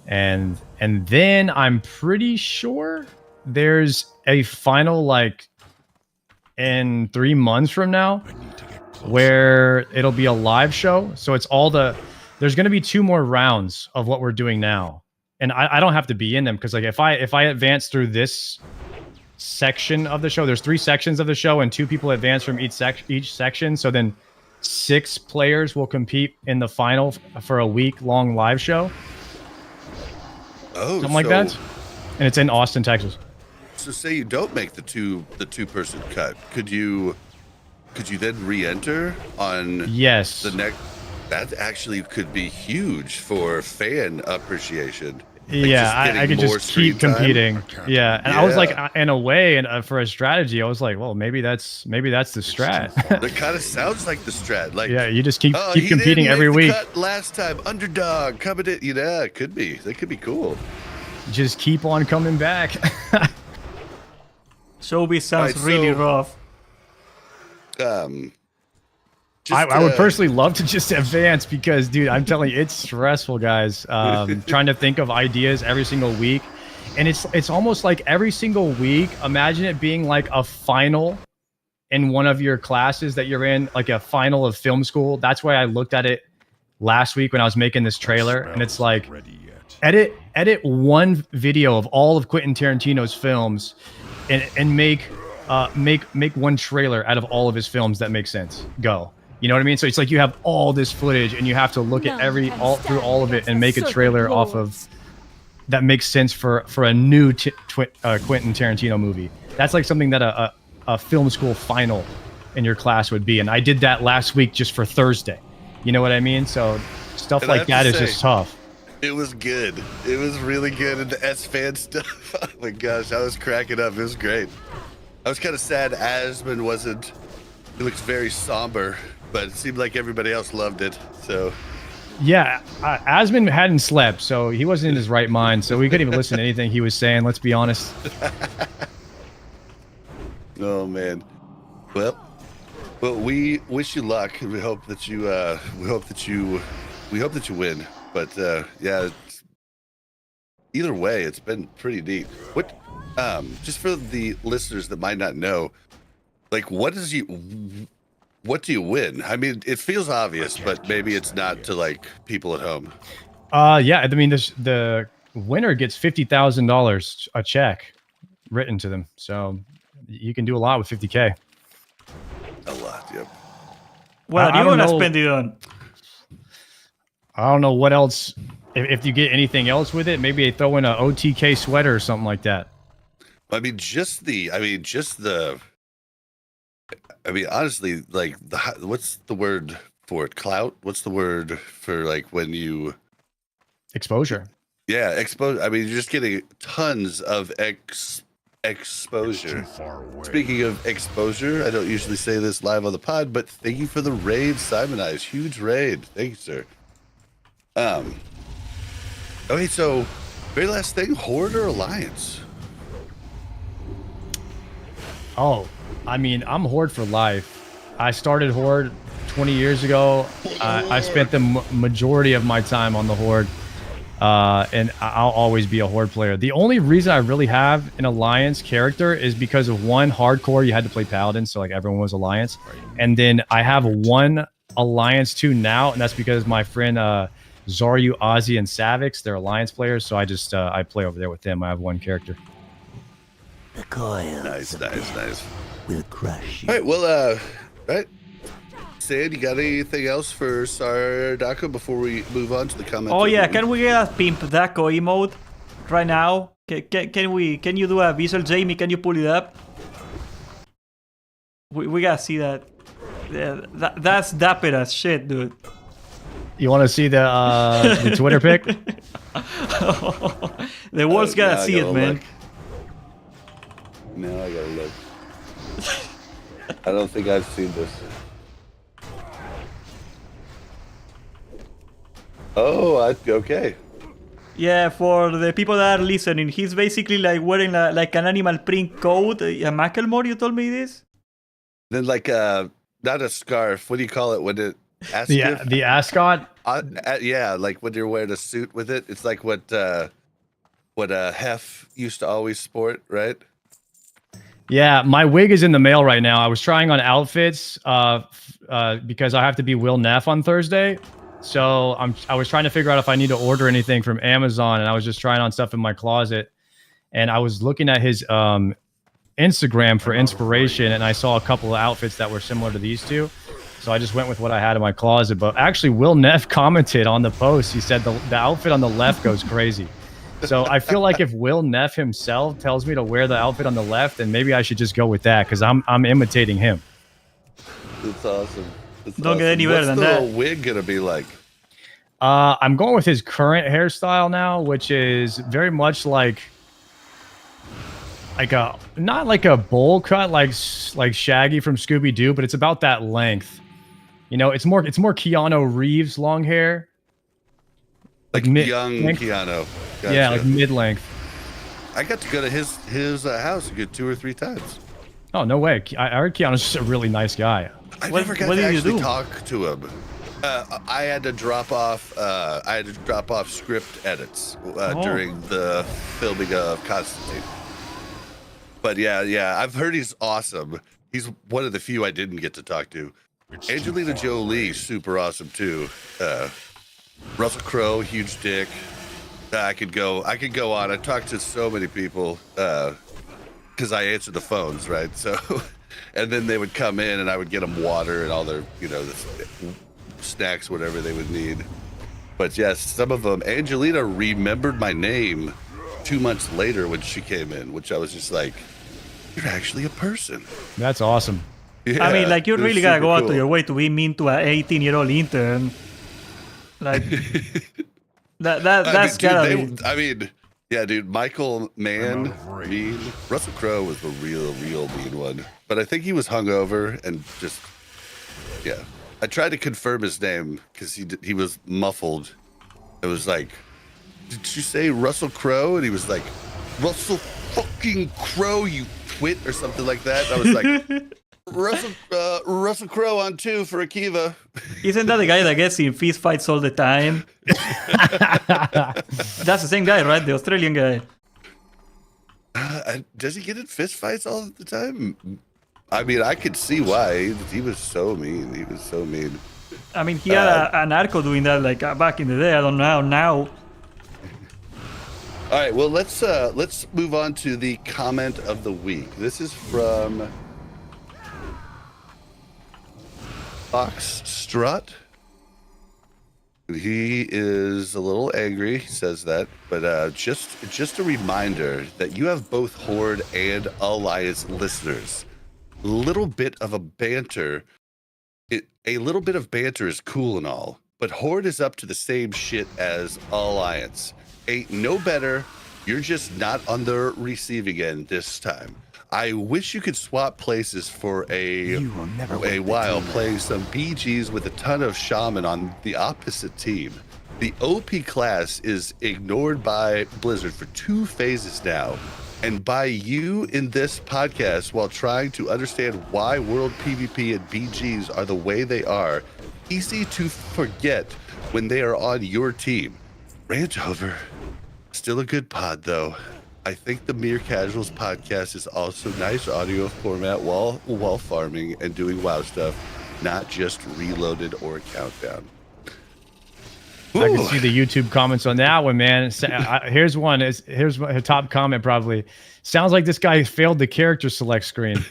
and then I'm pretty sure there's a final like in 3 months from now where it'll be a live show. So it's there's going to be 2 more rounds of what we're doing now, and I don't have to be in them because like if I advance through this section of the show, there's 3 sections of the show and 2 people advance from each section, so then 6 players will compete in the final for a week-long live show. Something like that, and it's in Austin, Texas. So say you don't make the two person cut. Could you then re-enter on Yes. the next? That actually could be huge for fan appreciation. Yeah, I could just keep competing. Yeah, and I was like, in a way, and for a strategy, I was like, well, maybe that's the strat. That kind of sounds like the strat. Like, yeah, you just keep he competing didn't every make the week. cut last time, underdog coming in. Yeah, it could be. That could be cool. Just keep on coming back. Showbiz sounds really rough. I would personally love to just advance because, dude, I'm telling you, it's stressful, guys. Trying to think of ideas every single week, and it's almost like every single week. Imagine it being like a final in one of your classes that you're in, like a final of film school. That's why I looked at it last week when I was making this trailer, and it's like, edit one video of all of Quentin Tarantino's films, and make one trailer out of all of his films that makes sense. Go. You know what I mean? So it's like you have all this footage and you have to look at through all of it and make a trailer off of that makes sense for a new Quentin Tarantino movie. That's like something that a film school final in your class would be. And I did that last week just for Thursday. You know what I mean? So stuff like that is just tough. It was good. It was really good. And the S-fan stuff. Oh my gosh, I was cracking up. It was great. I was kind of sad Asmund wasn't. He looks very somber, but it seemed like everybody else loved it. So, yeah, Asmund hadn't slept, so he wasn't in his right mind. So we couldn't even listen to anything he was saying. Let's be honest. Oh man. Well, we wish you luck. We hope that you win. But yeah, either way, it's been pretty neat. What? Just for the listeners that might not know, like, what do you win? I mean, it feels obvious, but maybe it's not to like people at home. Yeah, I mean, the winner gets $50,000 a check written to them, so you can do a lot with $50K. A lot, yep. What are you gonna spend it on? I don't know what else. If you get anything else with it, maybe they throw in an OTK sweater or something like that. Honestly, like what's the word for it? Clout? What's the word for like when you exposure? Yeah, exposure. I mean, you're just getting tons of exposure. Speaking of exposure, I don't usually say this live on the pod, but thank you for the raid, Simon Eyes. Huge raid. Thank you, sir. Okay, so very last thing, Horde or Alliance? Oh, I mean, I'm Horde for life. I started Horde 20 years ago. I spent the majority of my time on the Horde, and I'll always be a Horde player. The only reason I really have an Alliance character is because of one, hardcore, you had to play Paladin, so like everyone was Alliance. And then I have one Alliance 2 now, and that's because my friend Zaryu, Ozzy, and Savix, they're Alliance players, so I just I play over there with them. I have one character. The coils nice. Will crush you. All right, well, right. Sad, you got anything else for Sardo before we move on to the comments? Oh yeah, can we get a Pimp Daco emote right now? Can you do a visual, Jamie? Can you pull it up? We gotta see that. Yeah, that's dapper as shit, dude. You want to see the Twitter pic? The world's gotta see it, man. Look. Now I gotta look. I don't think I've seen this. Oh, okay. Yeah, for the people that are listening, he's basically like wearing like an animal print coat. A Macklemore, you told me this? Then like not a scarf. What do you call it when it? The ascot. Yeah, like when you're wearing a suit with it. It's like what Hef used to always sport, right? Yeah, my wig is in the mail right now. I was trying on outfits because I have to be Will Neff on Thursday. So I was trying to figure out if I need to order anything from Amazon, and I was just trying on stuff in my closet. And I was looking at his Instagram for inspiration, and I saw a couple of outfits that were similar to these two. So I just went with what I had in my closet. But actually, Will Neff commented on the post. He said the outfit on the left goes crazy. So I feel like if Will Neff himself tells me to wear the outfit on the left, then maybe I should just go with that because I'm imitating him. That's awesome. Don't get any better than What's that. the wig gonna be like? I'm going with his current hairstyle now, which is very much like a not like a bowl cut like Shaggy from Scooby Doo, but it's about that length. You know, it's more Keanu Reeves long hair, Like young Keanu. Gotcha. Yeah, like mid length. I got to go to his house a good 2 or 3 times. Oh no way! I heard Keanu's just a really nice guy. I What- never got what to did you actually do? talk to him. I had to drop off. Script edits during the filming of Constantine. But yeah, I've heard he's awesome. He's one of the few I didn't get to talk to. Angelina Jolie, super awesome too. Russell Crowe, huge dick. I could go on. I talked to so many people because I answered the phones, right? So, and then they would come in and I would get them water and all their, the snacks, whatever they would need. But yes, some of them. Angelina remembered my name 2 months later when she came in, which I was just like, "You're actually a person." That's awesome. Yeah, I mean, like, you it was really gotta super go out cool. to your way to be mean to an 18-year-old intern. Like, that's gotta be. Yeah, dude, Michael Mann, mean. Russell Crowe was the real mean one. But I think he was hungover and just, yeah. I tried to confirm his name because he was muffled. It was like, "Did you say Russell Crowe?" And he was like, "Russell fucking Crowe, you twit," or something like that. And I was like, Russell Crowe on 2 for Akiva. Isn't that the guy that gets in fist fights all the time? That's the same guy, right? The Australian guy. Does he get in fist fights all the time? I mean, I could see why. He was so mean. I mean, he had an arco doing that like back in the day. I don't know now. All right, well, let's move on to the comment of the week. This is from Fox Strut. He is a little angry. He says that, but just a reminder that you have both Horde and Alliance listeners. A little bit of banter is cool and all, but Horde is up to the same shit as Alliance. Ain't no better. You're just not on the receiving end this time. I wish you could swap places for a while, playing some BGs with a ton of shaman on the opposite team. The OP class is ignored by Blizzard for 2 phases now, and by you in this podcast while trying to understand why World PvP and BGs are the way they are. Easy to forget when they are on your team. Rant over. Still a good pod though. I think the Mere Casuals podcast is also nice audio format while farming and doing WoW stuff, not just reloaded or countdown. I can see the YouTube comments on that one, man. Here's one. Here's a top comment probably. Sounds like this guy failed the character select screen.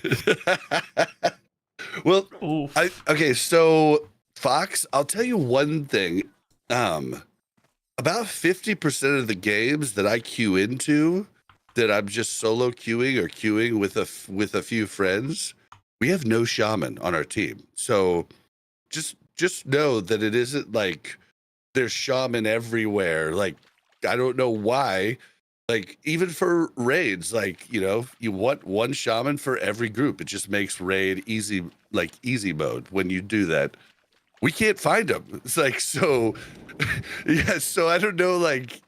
Well, Oof. okay, so Fox, I'll tell you one thing. About 50% of the games that I queue into, that I'm just solo queuing or queuing with a few friends, we have no shaman on our team. So just know that it isn't like there's shaman everywhere. Like, I don't know why. Like, even for raids, like, you want one shaman for every group. It just makes raid easy, like easy mode when you do that. We can't find them. It's like, so, yeah, so I don't know, like,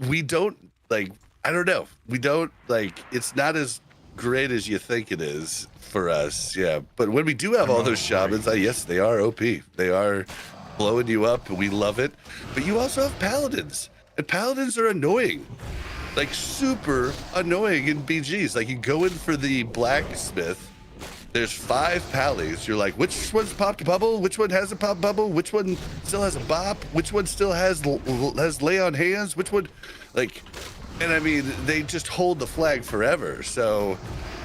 we don't, like, I don't know. We don't, like, it's not as great as you think it is for us, yeah. But when we do have all those shamans, yes, they are OP. They are blowing you up, and we love it. But you also have paladins, and paladins are annoying. Like, super annoying in BGs. Like, you go in for the blacksmith, there's 5 pallies. You're like, which one's popped a bubble? Which one hasn't popped a bubble? Which one still has a bop? Which one still has lay on hands? Which one, like, and I mean, they just hold the flag forever. So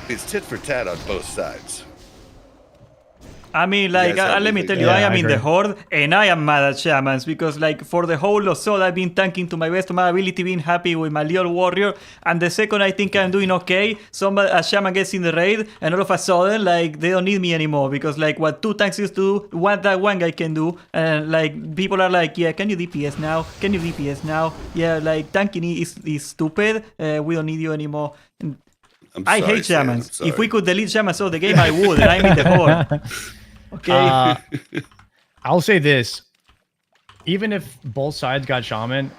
it's tit for tat on both sides. I mean, like, guys have let me anything tell to you, add? I am I in the agree. horde, and I am mad at shamans because, like, for the whole of Sol, I've been tanking to my best of my ability, being happy with my little warrior. And the second I think I'm doing okay, a shaman gets in the raid, and all of a sudden, like, they don't need me anymore because, like, what 2 tanks used to do, what that one guy can do, and like, people are like, yeah, can you DPS now? Can you DPS now? Yeah, like, tanking is stupid. We don't need you anymore. And I'm I sorry, hate Stan, I'm shamans. sorry. If we could delete shamans out of the game, I would, and I'm in the horde. Okay. I'll say this: even if both sides got shaman,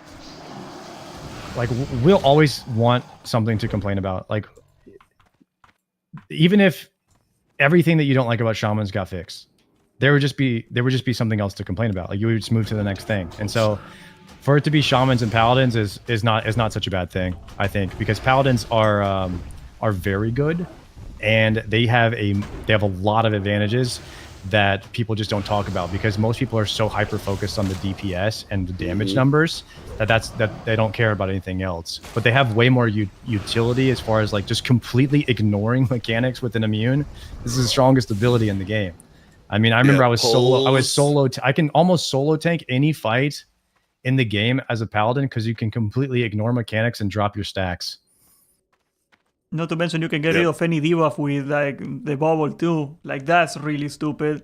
like we'll always want something to complain about. Like even if everything that you don't like about shamans got fixed, there would just be something else to complain about. Like you would just move to the next thing. And so for it to be shamans and paladins is not such a bad thing, I think, because paladins are very good, and they have a lot of advantages that people just don't talk about because most people are so hyper focused on the DPS and the damage numbers that they don't care about anything else. But they have way more utility as far as like just completely ignoring mechanics with an immune. This is the strongest ability in the game. I mean, I remember I was solo. I can almost solo tank any fight in the game as a paladin because you can completely ignore mechanics and drop your stacks. Not to mention you can get rid of any debuff with like the bubble too. Like that's really stupid.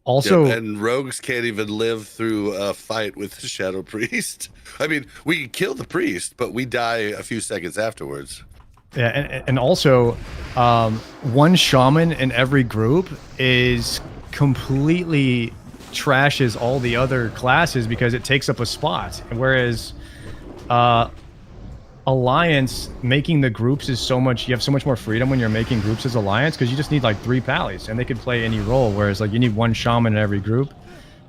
Also, and rogues can't even live through a fight with the Shadow Priest. I mean, we can kill the priest, but we die a few seconds afterwards. yeah, and also, one shaman in every group is completely trashes all the other classes because it takes up a spot. Whereas, Alliance making the groups is so much. You have so much more freedom when you're making groups as Alliance because you just need like 3 pallies and they could play any role. Whereas like you need 1 shaman in every group,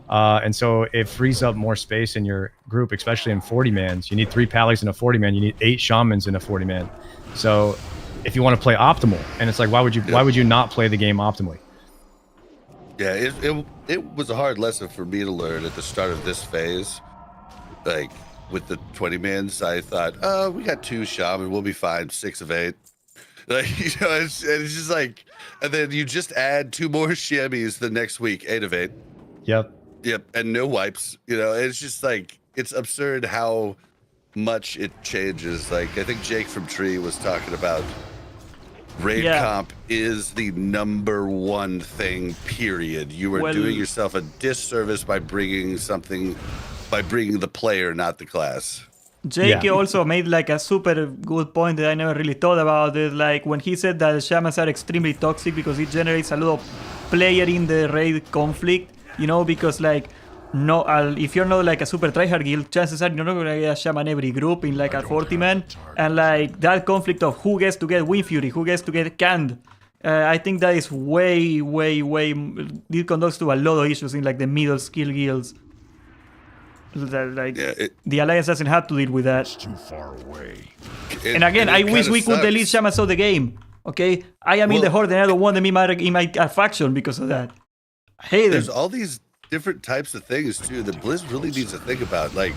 and so it frees up more space in your group, especially in 40-mans. You need 3 pallies in a 40-man. You need 8 shamans in a 40-man. So if you want to play optimal, and it's like why would you not play the game optimally? Yeah, it was a hard lesson for me to learn at the start of this phase. Like with the 20-mans, I thought, oh, we got 2 shaman, we'll be fine, 6 of 8. Like, you know, it's just like, and then you just add 2 more shimmies the next week, 8 of 8. Yep. And no wipes. You know, it's just like, it's absurd how much it changes. Like, I think Jake from Tree was talking about raid comp is the #1 thing, period. You are doing yourself a disservice by bringing the player, not the class. Jake also made like a super good point that I never really thought about. It like when he said that shamans are extremely toxic because it generates a lot of player in the raid conflict. You know, because like if you're not like a super tryhard guild, chances are you're not gonna get a shaman every group in like a 40-man, and like that conflict of who gets to get Wind Fury, who gets to get canned. I think that is way. It conducts to a lot of issues in like the middle skill guilds. The Alliance doesn't have to deal with that. It's too far away. And again, I wish we could delete shamans of the game. Okay, I am in the horde and I don't want them in my faction because of that. I hate There's them. all these different types of things too that Blizz really needs to think about. Like,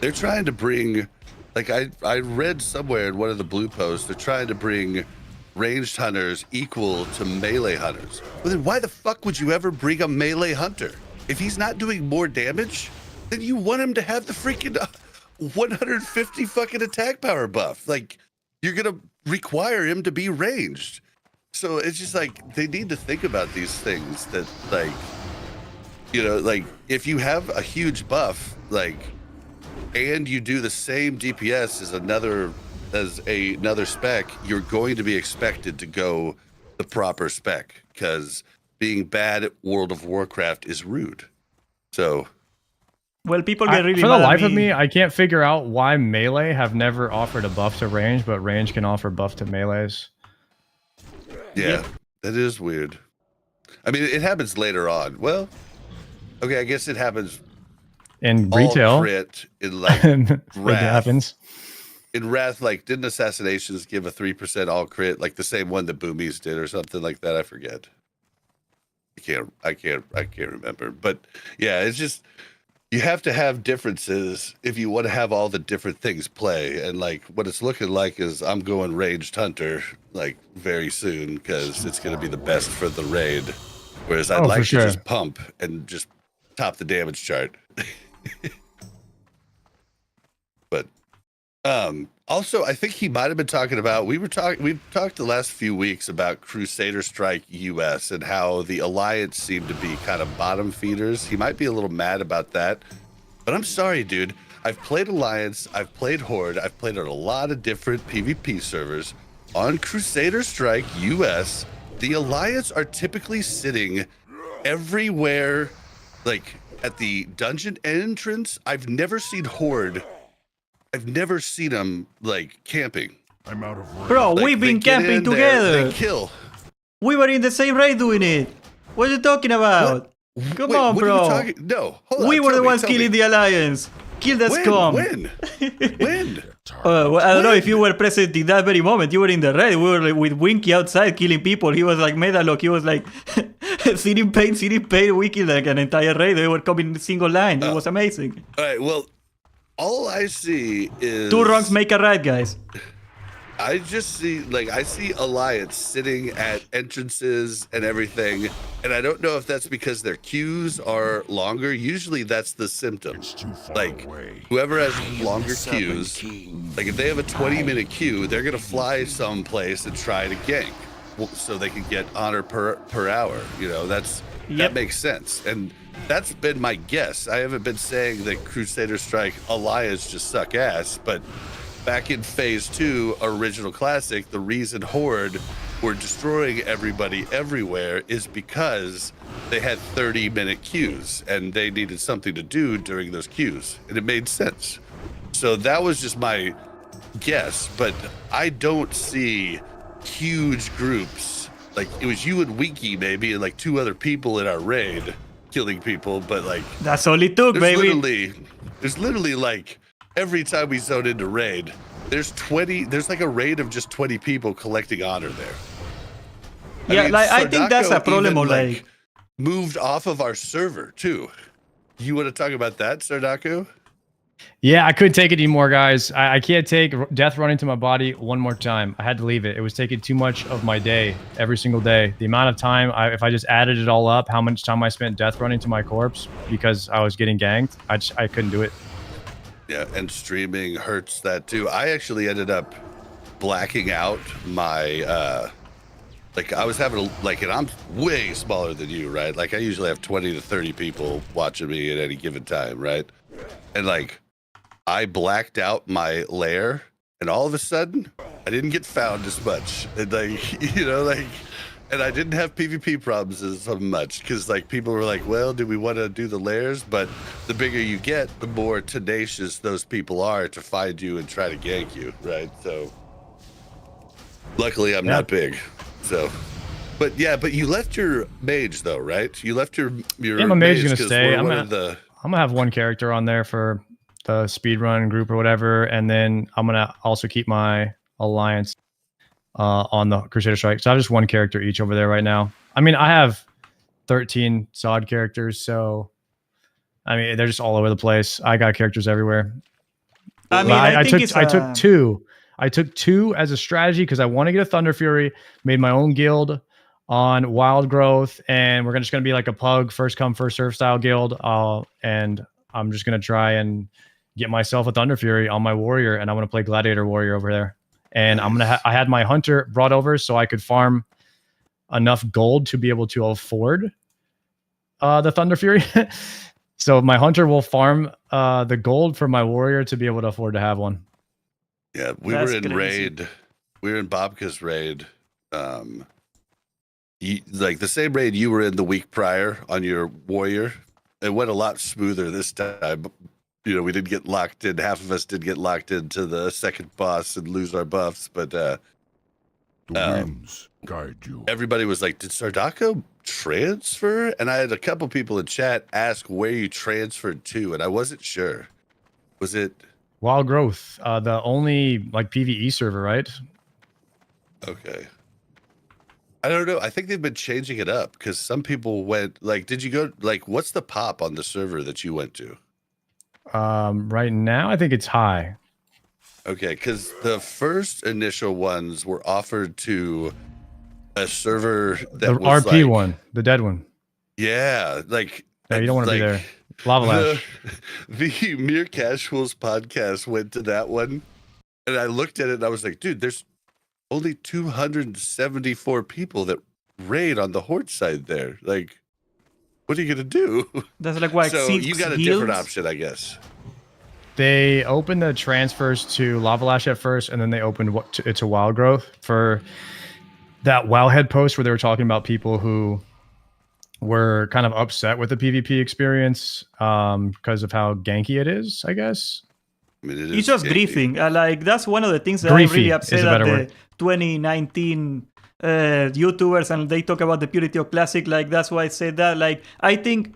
they're trying to bring, like I read somewhere in one of the blue posts, they're trying to bring ranged hunters equal to melee hunters. Well, then why the fuck would you ever bring a melee hunter? If he's not doing more damage, then you want him to have the freaking 150 fucking attack power buff. Like, you're gonna require him to be ranged. So it's just like, they need to think about these things that, like, you know, like if you have a huge buff, like, and you do the same DPS as another spec, you're going to be expected to go the proper spec because being bad at World of Warcraft is rude. So, well, people get really for the mad life at of me, I can't figure out why melee have never offered a buff to range, but range can offer buff to melees. Yeah, that is weird. I mean, it happens later on. Well, okay, I guess it happens in all retail. Crit in like It Wrath. happens. In Wrath, like, didn't Assassinations give a 3% all crit, like the same one that Boomies did or something like that? I forget. I can't remember. But yeah, it's just, you have to have differences if you want to have all the different things play. And like what it's looking like is I'm going ranged hunter like very soon because it's going to be the best for the raid. Whereas I'd like to just pump and just top the damage chart. But also, I think he might have been talking about, we've talked the last few weeks about Crusader Strike US and how the Alliance seemed to be kind of bottom feeders. He might be a little mad about that, but I'm sorry, dude. I've played Alliance, I've played Horde, I've played on a lot of different PvP servers. On Crusader Strike US, the Alliance are typically sitting everywhere, like at the dungeon entrance. I've never seen Horde. I've never seen them like camping. I'm out of range. Bro, Like, we've been they get camping in there, together. they kill. We were in the same raid doing it. What are you talking about? Come on, what bro. Are you talking? No, hold We on, were the ones tell me. killing the Alliance. Kill that scum. When? Well, I don't know if you were present in that very moment. You were in the raid. We were like, with Winky outside killing people. He was like Medalock. He was like sitting pain. We killed like an entire raid. They were coming in a single line. It was amazing. All right, well, all I see is 2 wrongs make a right, guys. I just see, like, I see Alliance sitting at entrances and everything, and I don't know if that's because their queues are longer. Usually that's the symptom. It's too far Like, away. whoever has longer queues, like if they have a 20-minute queue, they're going to fly someplace and try to gank so they can get honor per hour. You know, that makes sense. And that's been my guess. I haven't been saying that Crusader Strike Alliance just suck ass, but back in phase 2 original classic, the reason Horde were destroying everybody everywhere is because they had 30-minute queues and they needed something to do during those queues, and it made sense. So that was just my guess, but I don't see huge groups. Like, it was you and Winky maybe and like 2 other people in our raid killing people, but like that's all it took, baby. There's literally like every time we zone into raid, there's like a raid of just 20 people collecting honor there. Yeah, like I think that's a problem. Even, like moved off of our server too. You want to talk about that, Sardo? Yeah, I couldn't take it anymore, guys. I can't take death running to my body one more time. I had to leave it. It was taking too much of my day, every single day. The amount of time, if I just added it all up, how much time I spent death running to my corpse because I was getting ganked, I couldn't do it. Yeah, and streaming hurts that too. I actually ended up blacking out my, like I was having and I'm way smaller than you, right? Like I usually have 20 to 30 people watching me at any given time, right? And like, I blacked out my lair, and all of a sudden, I didn't get found as much. And like, you know, like, and I didn't have PvP problems as much because like people were like, well, do we want to do the lairs? But the bigger you get, the more tenacious those people are to find you and try to gank you, right? So, luckily, I'm not big. So, but yeah, but you left your mage though, right? You left your my mage is gonna stay. I'm gonna have one character on there for the speedrun group or whatever, and then I'm gonna also keep my alliance on the Crusader Strike. So I have just one character each over there right now. I mean, I have 13 SOD characters, so I mean they're just all over the place. I got characters everywhere. I mean, I took two. I took 2 as a strategy because I want to get a Thunder Fury. Made my own guild on Wild Growth, and we're just gonna be like a pug, first come first serve style guild. And I'm just gonna try and get myself a Thunder Fury on my warrior, and I'm gonna play Gladiator Warrior over there. And I'm gonna I had my hunter brought over so I could farm enough gold to be able to afford the Thunder Fury. So my hunter will farm the gold for my warrior to be able to afford to have one. Yeah, we were in raid. We were in Bobka's raid. Like the same raid you were in the week prior on your warrior. It went a lot smoother this time. You know, we didn't get locked in. Half of us did get locked into the second boss and lose our buffs, but the winds guide you. Everybody was like, "Did Sardo transfer?" And I had a couple people in chat ask where you transferred to, and I wasn't sure. Was it Wild Growth? The only like PvE server, right? Okay. I don't know. I think they've been changing it up because some people went like, did you go like, what's the pop on the server that you went to? Right now, I think it's high. Okay, because the first initial ones were offered to a server that the was RP like, one, the dead one. Yeah, like Yeah, you don't want to be there. Lava Lash. The Mere Casuals podcast went to that one, and I looked at it and I was like, dude, there's only 274 people that raid on the Horde side there. Like, what are you gonna do? That's like what, So 6 you got a guilds? different option, I guess. They opened the transfers to Lava Lash at first, and then they opened it to Wild Growth for that Wowhead post where they were talking about people who were kind of upset with the PvP experience because of how ganky it is, I guess. I mean, It's just griefing. Like, that's one of the things that Griefy I'm really is upset a at better the word. 2019 YouTubers, and they talk about the purity of Classic. Like, that's why I said that. Like, I think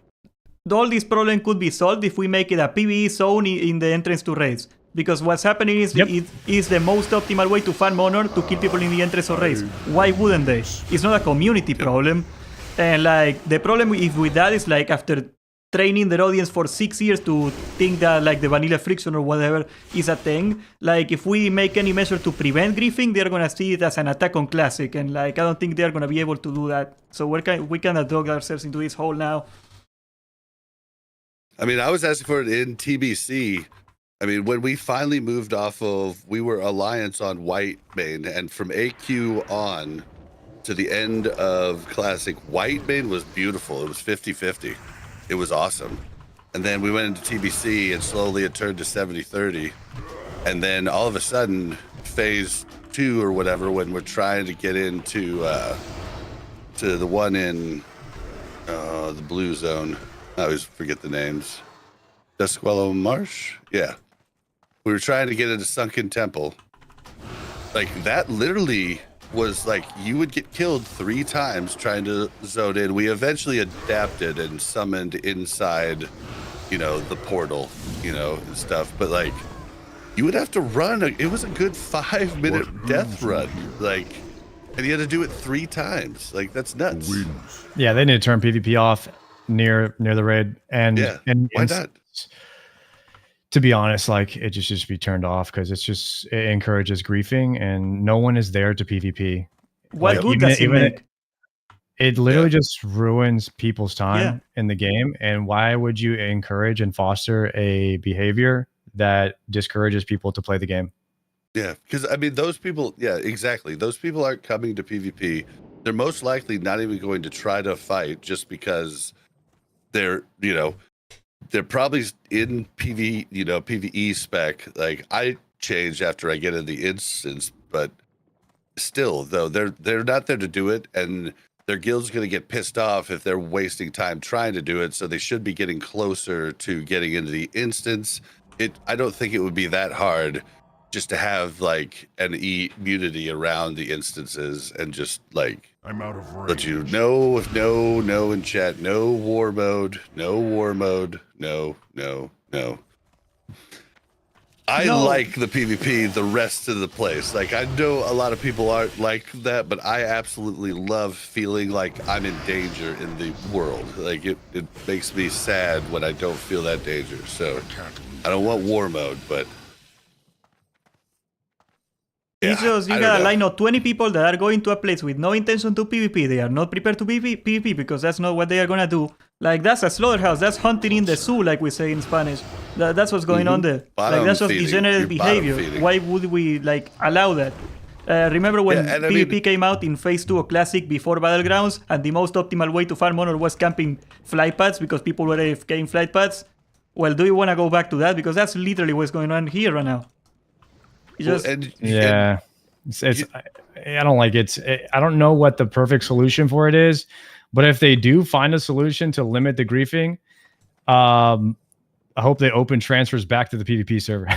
all this problem could be solved if we make it a PvE zone in the entrance to raids. Because what's happening is it is the most optimal way to farm honor to kill people in the entrance of raids. Why wouldn't they? It's not a community problem. And like, the problem with that is like, after training their audience for 6 years to think that like the vanilla friction or whatever is a thing, like if we make any measure to prevent griefing, they're gonna see it as an attack on Classic, and like I don't think they're gonna be able to do that. So we can dog ourselves into this hole now. I mean, I was asking for it in TBC. I mean, when we finally moved off of, we were Alliance on White main, and from AQ on to the end of Classic, White main was beautiful. It was 50-50. It was awesome. And then we went into TBC, and slowly it turned to 70-30. And then all of a sudden, phase 2 or whatever, when we're trying to get into to the one in the blue zone, I always forget the names. Desquello Marsh? Yeah. We were trying to get into Sunken Temple. Like, that literally was like, you would get killed 3 times trying to zone in. We eventually adapted and summoned inside, you know, the portal, you know, and stuff. But like, you would have to run. It was a good 5-minute death run. Like, and you had to do it 3 times. Like, that's nuts. Yeah, they need to turn PvP off near the raid. And Yeah, and why not? To be honest, like, it just should be turned off, because it encourages griefing, and no one is there to PvP. What Like, good does it make? It literally just ruins people's time in the game. And why would you encourage and foster a behavior that discourages people to play the game? Yeah, because I mean, those people, yeah, exactly. Those people aren't coming to PvP. They're most likely not even going to try to fight, just because they're, you know, they're probably in PvE spec. Like, I change after I get in the instance, but still, though, they're not there to do it, and their guild's going to get pissed off if they're wasting time trying to do it. So they should be getting closer to getting into the instance. I don't think it would be that hard just to have like an immunity around the instances, and just like, I'm out of range. let you know if no in chat, no war mode, no. I like the PvP the rest of the place. Like, I know a lot of people aren't like that, but I absolutely love feeling like I'm in danger in the world. Like, it makes me sad when I don't feel that danger. So I don't want war mode, but It's just, you got a line of 20 people that are going to a place with no intention to PvP. They are not prepared to PvP because that's not what they are gonna do. Like, that's a slaughterhouse. That's hunting in the zoo, like we say in Spanish. That's what's going on there. Like, that's just degenerate behavior. Why would we like allow that? Remember when PvP came out in phase 2 of Classic before Battlegrounds, and the most optimal way to farm honor was camping flight paths because people were AFKing flight paths? Well, do you want to go back to that? Because that's literally what's going on here right now. Just, I don't like it. I don't know what the perfect solution for it is, but if they do find a solution to limit the griefing, I hope they open transfers back to the PvP server.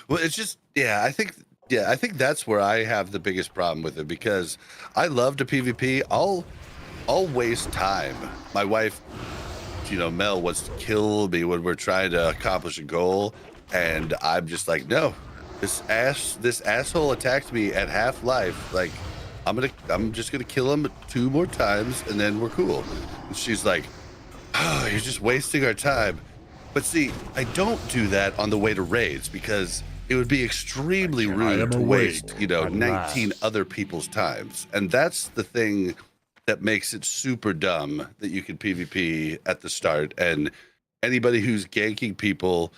Well, it's just, I think that's where I have the biggest problem with it, because I love to PvP. I'll waste time. My wife, you know, Mel, wants to kill me when we're trying to accomplish a goal. And I'm just like, no, this asshole attacked me at half-life. Like, I'm just gonna kill him 2 more times, and then we're cool. And she's like, oh, you're just wasting our time. But see, I don't do that on the way to raids, because it would be extremely rude to waste, 19 other people's times. And that's the thing that makes it super dumb that you can PvP at the start, and anybody who's ganking people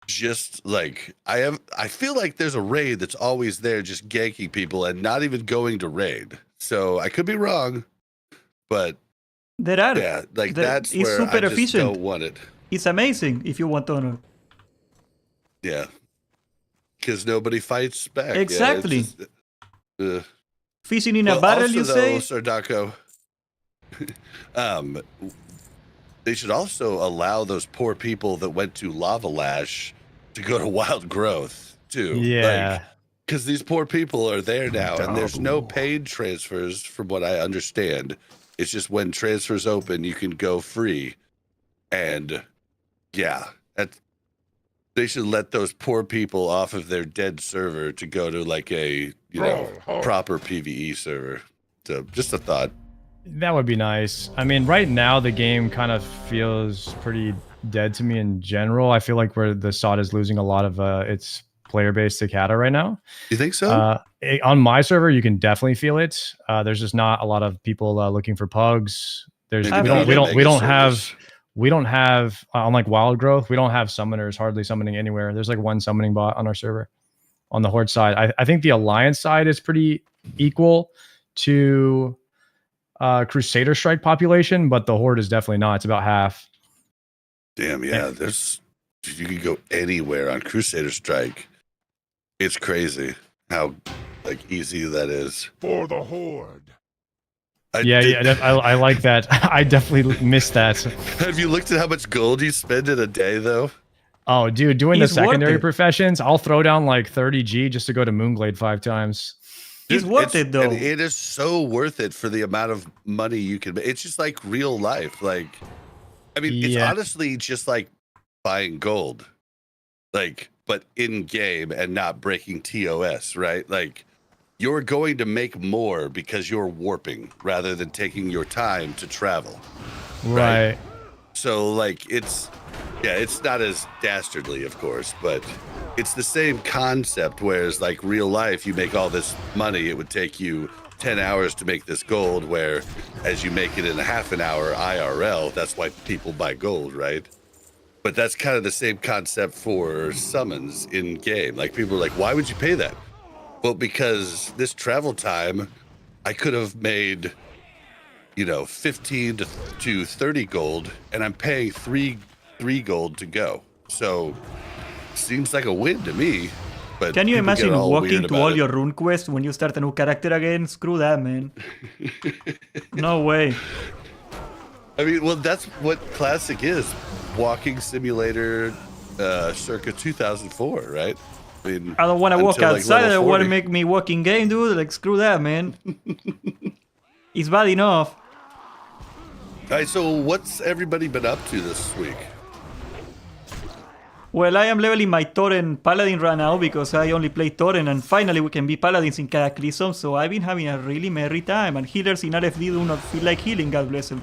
just like I feel like there's a raid that's always there just ganking people and not even going to raid. So I could be wrong, but there are. Yeah, like that's it's where super I just efficient. don't want it. It's amazing if you want honor. Yeah, because nobody fights back. Exactly. Yeah, just, Fishing in a barrel, also, you though, say? Sardaco, they should also allow those poor people that went to Lava Lash to go to Wild Growth too. Yeah. Because these poor people are there now, and there's no paid transfers, from what I understand. It's just when transfers open, you can go free, and yeah, they should let those poor people off of their dead server to go to like a proper PvE server. So just a thought. That would be nice. I mean, right now the game kind of feels pretty dead to me in general. I feel like where the SOD is losing a lot of its player base to Cata right now. You think so? On my server, you can definitely feel it. There's just not a lot of people looking for pugs. We don't have unlike Wild Growth, we don't have summoners hardly summoning anywhere. There's like one summoning bot on our server. On the Horde side, I think the Alliance side is pretty equal to Crusader Strike population, but the Horde is definitely not. It's about half. Damn, yeah. You can go anywhere on Crusader Strike. It's crazy how like easy that is. For the Horde. I like that. I definitely missed that. Have you looked at how much gold you spend in a day, though? Oh, dude, doing the secondary worth it. professions, I'll throw down like 30G just to go to Moonglade 5 times. It's worth it, though. And it is so worth it for the amount of money you can make. It's just like real life. Like, I mean, it's honestly just like buying gold, like, but in game and not breaking TOS, right? Like, you're going to make more because you're warping rather than taking your time to travel. Right. So, like, it's not as dastardly, of course, but it's the same concept. Whereas, like, real life, you make all this money, it would take you 10 hours to make this gold, where as you make it in a half an hour IRL, that's why people buy gold, right? But that's kind of the same concept for summons in game. Like, people are like, why would you pay that? Well, because this travel time, I could have made, 15 to 30 gold, and I'm paying three gold to go. So seems like a win to me. But can you imagine walking to all it. your rune quests when you start a new character again? Screw that, man. No way. I mean, well, that's what Classic is. Walking simulator circa 2004, right? I mean, I don't want to walk outside. I don't want to 40. make me walk in game, dude. Like, screw that, man. It's bad enough. All right, so what's everybody been up to this week? Well, I am leveling my Tauren Paladin right now because I only play Tauren, and finally we can be Paladins in Cataclysm, so I've been having a really merry time, and healers in RFD do not feel like healing, God bless them.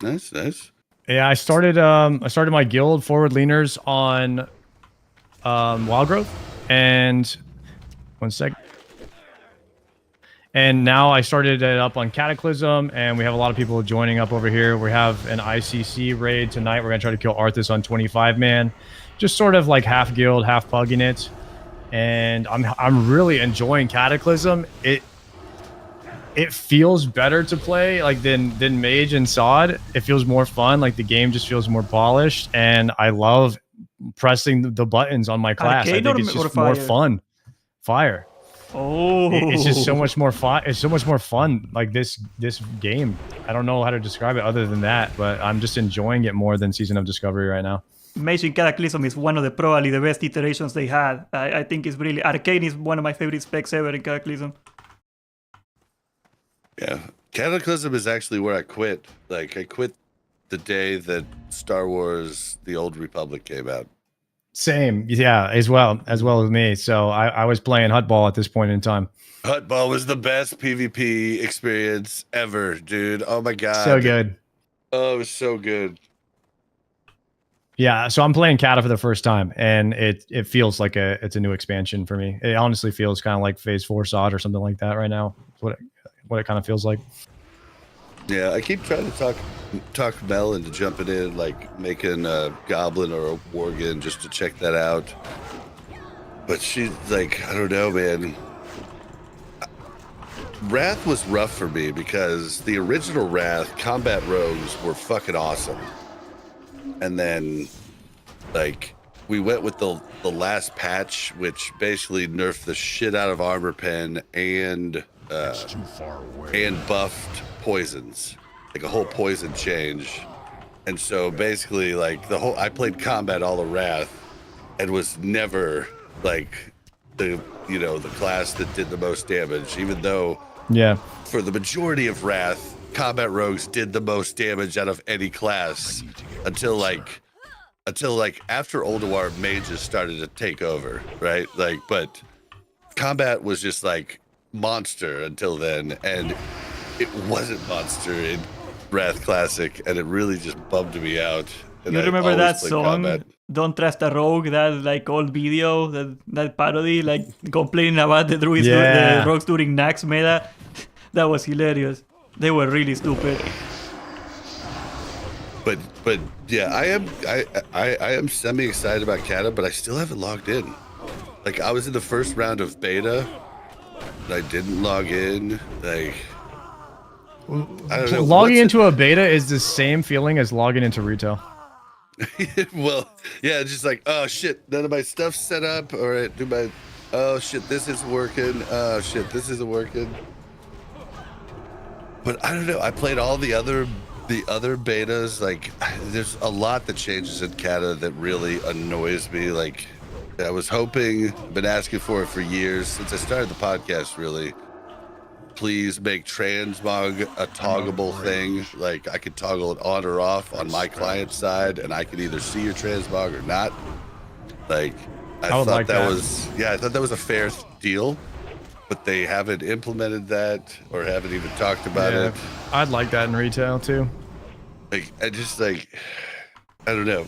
Nice. Yeah, I started my guild forward leaners on Wild Growth, and one sec. And now I started it up on Cataclysm, and we have a lot of people joining up over here. We have an ICC raid tonight. We're gonna try to kill Arthas on 25-man, just sort of like half guild, half pugging it. And I'm really enjoying Cataclysm. It feels better to play like than Mage and Sod. It feels more fun. Like the game just feels more polished, and I love pressing the buttons on my class. Arcade I think it's just more fun. Fire. Oh, It's just so much more fun. It's so much more fun. Like this game. I don't know how to describe it other than that, but I'm just enjoying it more than Season of Discovery right now. Mage in Cataclysm is one of probably the best iterations they had. I think it's really Arcane is one of my favorite specs ever in Cataclysm. Yeah, Cataclysm is actually where I quit. Like, I quit the day that Star Wars: The Old Republic came out. Same, yeah, as well as me. So I was playing Hutball at this point in time. Hutball was the best PvP experience ever, dude. Oh my god, So good. Oh, it was so good. Yeah, so I'm playing Cata for the first time, and it feels like it's a new expansion for me. It honestly feels kind of like Phase 4 SOD or something like that right now. what it kind of feels like. Yeah, I keep trying to talk Mel into jumping in, like making a goblin or a worgen just to check that out. But she's like, I don't know, man. Wrath was rough for me because the original Wrath combat rogues were fucking awesome. And then, like, we went with the last patch, which basically nerfed the shit out of armor pen and Too far away. and buffed poisons, like a whole poison change. And so basically, like, I played combat all of Wrath and was never like the class that did the most damage, even though for the majority of Wrath, combat rogues did the most damage out of any class until like after Ulduar mages started to take over, right? Like, but combat was just like monster until then, and it wasn't monster in Wrath Classic, and it really just bummed me out. And You I remember always that played song, combat. Don't Trust a Rogue, that like old video, that parody, like complaining about the druids, Yeah. the rogues during Nax meta? That was hilarious. They were really stupid. But yeah, I am semi excited about Cata, but I still haven't logged in. Like, I was in the first round of beta, and I didn't log in. Like, I don't know. Logging into a beta is the same feeling as logging into retail. Well, yeah, just like, oh shit, none of my stuff's set up. All right, oh shit, this isn't working. Oh shit, this isn't working. But I don't know. I played all the other betas. Like, there's a lot that changes in Cata that really annoys me. Like, I was hoping, been asking for it for years since I started the podcast, really. Please make transmog a toggable thing. Like, I could toggle it on or off on my client side, and I could either see your transmog or not. Like, I thought like that. I thought that was a fair deal, but they haven't implemented that or haven't even talked about it. I'd like that in retail too. Like, I just, like, I don't know.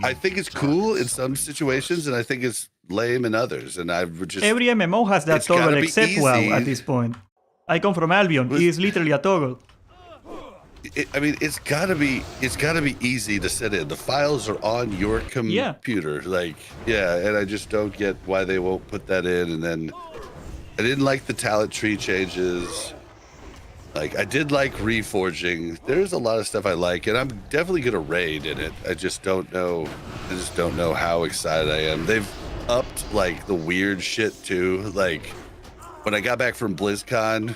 I think it's cool in some situations, and I think it's lame in others. And I would just Every MMO has that it's gotta toggle be except WoW easy. at this point. I come from Albion. It is literally a toggle. I mean, it's gotta be easy to set in. The files are on your computer. Like, yeah, and I just don't get why they won't put that in. And then I didn't like the talent tree changes. Like, I did like reforging. There's a lot of stuff I like, and I'm definitely gonna raid in it. I just don't know how excited I am. They've upped like the weird shit too. Like, when I got back from BlizzCon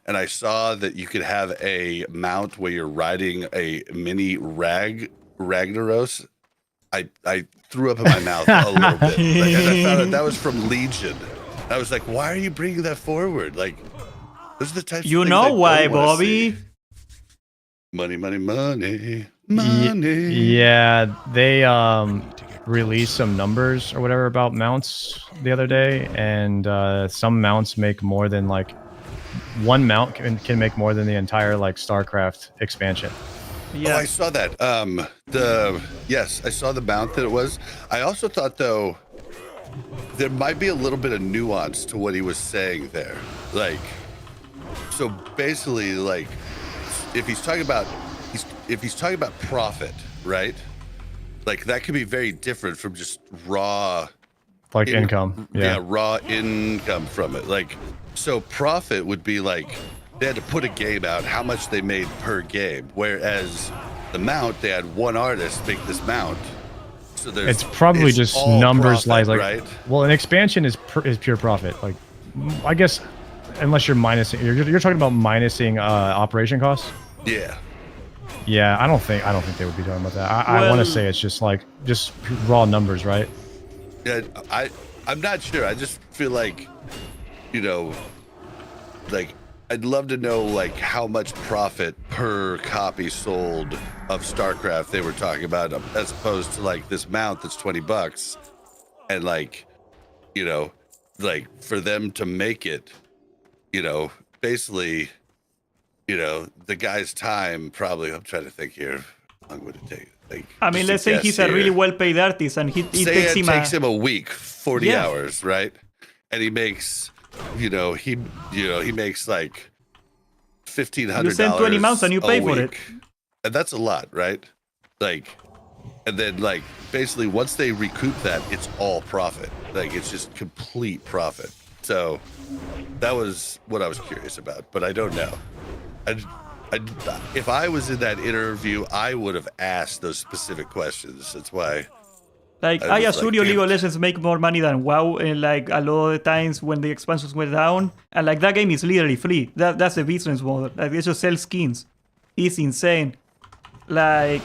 and I saw that you could have a mount where you're riding a mini Ragnaros, I threw up in my mouth a little bit. Like, and I found out that was from Legion. I was like, why are you bringing that forward? Like, those are the types You of things know I why, don't wanna Bobby? see. Money, money, money, Ye- money. Yeah, they released some numbers or whatever about mounts the other day, and some mounts make more than like one mount can make more than the entire like StarCraft expansion. Yeah. Oh, I saw that. Yes, I saw the mount that it was. I also thought, though, there might be a little bit of nuance to what he was saying there. Like, so basically, like, if he's talking about profit, right? Like, that could be very different from just raw Like income. Yeah. raw income from it. Like, so profit would be like they had to put a game out, how much they made per game. Whereas the mount, they had one artist make this mount. So It's probably just all numbers profit, like right? Well, an expansion is pure profit. Like, I guess unless you're minusing, you're talking about minusing operation costs. Yeah. Yeah, I don't think they would be talking about that. I want to say it's just like raw numbers, right? Yeah, I'm not sure. I just feel like, like, I'd love to know like how much profit per copy sold of StarCraft they were talking about, as opposed to like this mount that's $20, and like, like for them to make it, basically, the guy's time probably. I'm trying to think here. I'm going to take. Like, I mean, let's say he's a really well-paid artist, and it say takes him a week, 40 hours, right? And he makes, he makes like $1,500. You send 20 mounts and you pay for it. And that's a lot, right? Like, and then like basically once they recoup that, it's all profit. Like it's just complete profit. So that was what I was curious about, but I don't know. If I was in that interview, I would have asked those specific questions. That's why. Like, I assure you League of Legends make more money than WoW, and like a lot of the times when the expansions went down, and like that game is literally free. That's the business model. Like, they just sell skins. It's insane. Like,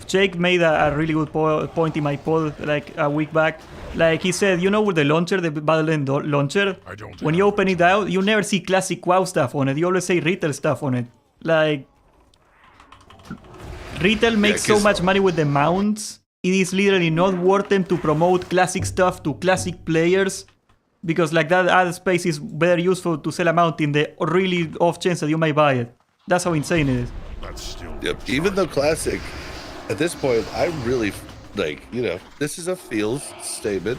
Jake made a really good point in my pod like a week back. Like he said, you know, with the launcher, the Battle.net launcher, when you open it out, you never see classic WoW stuff on it. You always see retail stuff on it. Like, retail makes so much money with the mounts. It is literally not worth them to promote classic stuff to classic players, because like that ad space is better useful to sell a mount in the really off chance that you might buy it. That's how insane it is. That's still Even though classic, at this point, I really like, you know, this is a feels statement,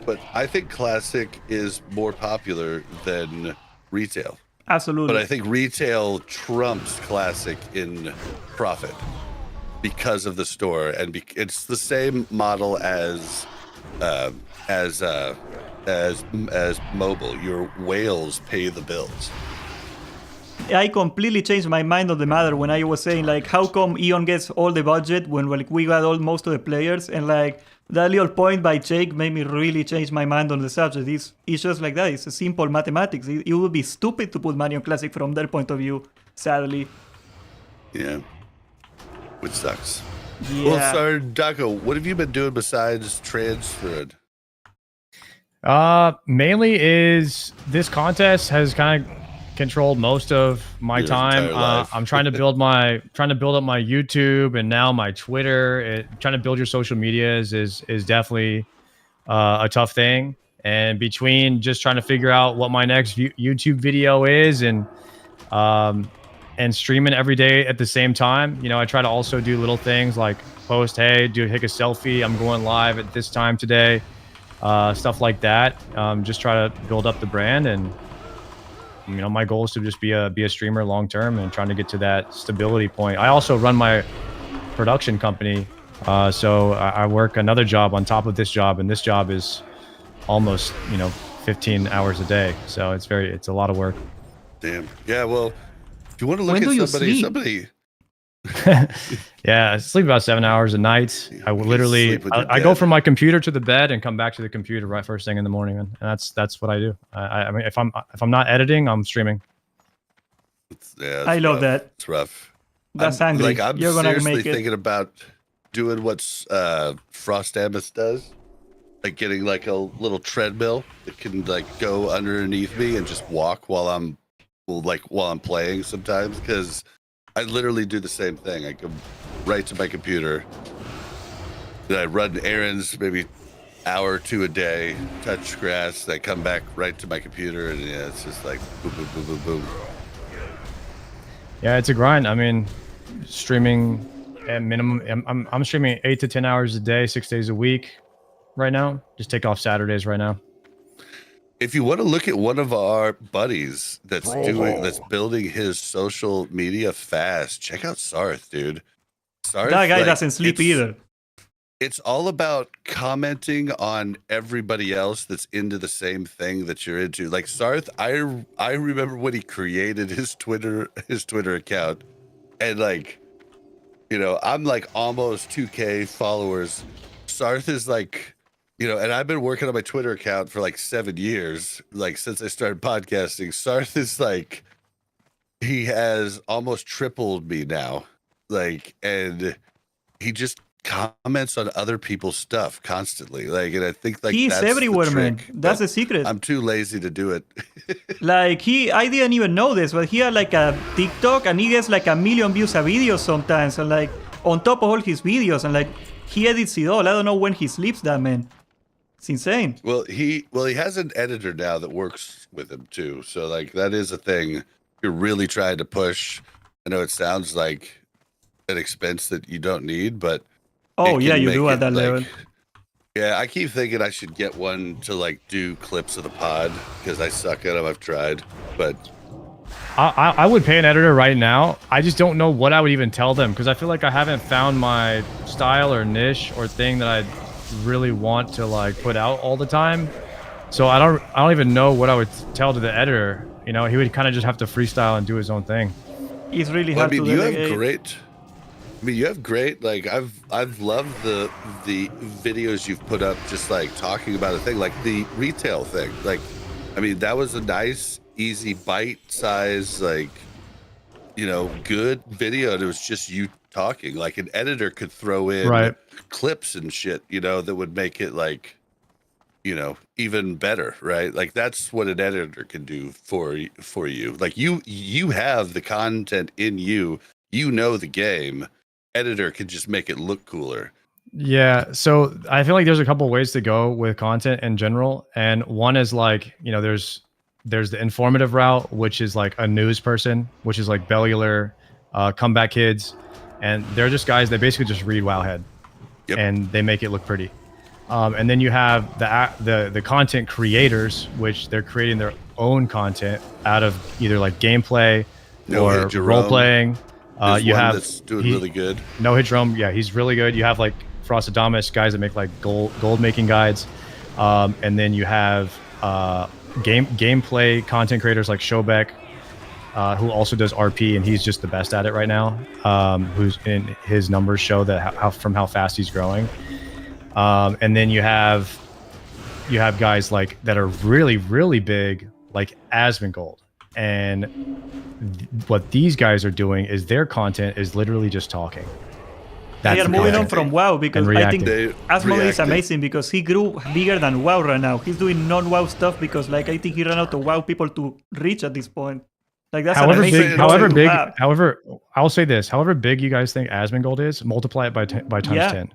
but I think classic is more popular than retail. Absolutely. But I think retail trumps classic in profit because of the store, and it's the same model as mobile. Your whales pay the bills. I completely changed my mind on the matter when I was saying like, how come Eon gets all the budget when like we got most of the players, and like that little point by Jake made me really change my mind on the subject. It's just like that. It's a simple mathematics. It would be stupid to put money on classic from their point of view, sadly. Yeah. Which sucks. Yeah. Well, Sardo, what have you been doing besides transferring? Mainly is this contest has kind of controlled most of my time. I'm trying to build up my YouTube and now my Twitter. Trying to build your social media is definitely a tough thing. And between just trying to figure out what my next YouTube video is and streaming every day at the same time, you know, I try to also do little things like post, hey, take a selfie, I'm going live at this time today, stuff like that. Just try to build up the brand, and you know, my goal is to just be a streamer long term and trying to get to that stability point. I also run my production company, so I work another job on top of this job, and this job is almost, you know, 15 hours a day. So it's a lot of work. Damn. Yeah. Well, if you want to look at somebody. Yeah, I sleep about 7 hours a night. I literally I go from my computer to the bed and come back to the computer right first thing in the morning, and that's what I do. I mean, if I'm not editing, I'm streaming. I love that. It's rough. That's angry. Like, I'm You're gonna seriously make it. thinking about doing what Frost Amos does, like getting like a little treadmill that can like go underneath me and just walk while I'm playing sometimes, because I literally do the same thing. I go right to my computer, then I run errands, maybe hour or two a day, touch grass, then I come back right to my computer, and yeah, it's just like boom, boom, boom, boom, boom. Yeah, it's a grind. I mean, streaming at minimum, I'm streaming 8 to 10 hours a day, 6 days a week right now. Just take off Saturdays right now. If you want to look at one of our buddies that's building his social media fast, check out Sarth, dude. Sarth, that guy doesn't sleep either. It's all about commenting on everybody else that's into the same thing that you're into. Like Sarth, I remember when he created his Twitter account, and like, you know, I'm like almost 2K followers. Sarth is like, you know, and I've been working on my Twitter account for like 7 years, like since I started podcasting. Sarth is like, he has almost tripled me now. Like, and he just comments on other people's stuff constantly. Like, and I think like he's that's everywhere, the trick, man. That's the secret. I'm too lazy to do it. Like I didn't even know this, but he had like a TikTok and he gets like 1 million views a video sometimes, and like on top of all his videos, and like he edits it all. I don't know when he sleeps, that man. It's insane. Well, he has an editor now that works with him too. So like that is a thing you're really trying to push. I know it sounds like an expense that you don't need, but oh yeah, you do at that level. Yeah, I keep thinking I should get one to like do clips of the pod, because I suck at them. I've tried, but I would pay an editor right now. I just don't know what I would even tell them because I feel like I haven't found my style or niche or thing that I really want to like put out all the time. So I don't even know what I would tell to the editor. You know, he would kind of just have to freestyle and do his own thing. It's really hard to delegate. You have great. Like I've loved the videos you've put up, just like talking about a thing, like the retail thing. Like, I mean, that was a nice, easy, bite size, like, you know, good video. And it was just you talking. Like an editor could throw in clips and shit, you know, that would make it like, you know, even better, right? Like that's what an editor can do for you. Like you have the content in you, you know the game. Editor can just make it look cooler. Yeah, so I feel like there's a couple ways to go with content in general, and one is like, you know, there's the informative route, which is like a news person, which is like Bellular, Comeback Kids, and they're just guys that basically just read Wowhead, and they make it look pretty. And then you have the content creators, which they're creating their own content out of either like gameplay or role playing. You have that's doing really good. No Hit Drum, yeah, he's really good. You have like Frostadamus, guys that make like gold making guides, and then you have gameplay content creators like Showbeck, who also does RP, and he's just the best at it right now. Who's in his numbers show that how fast he's growing. And then you have guys like that are really big, like Asmongold. And what these guys are doing is their content is literally just talking. They are moving on from WoW because I think Asmongold is amazing because he grew bigger than WoW right now. He's doing non-WoW stuff because like I think he ran out of WoW people to reach at this point. Like that's however I'll say this, however big you guys think Asmongold is, multiply it by times 10.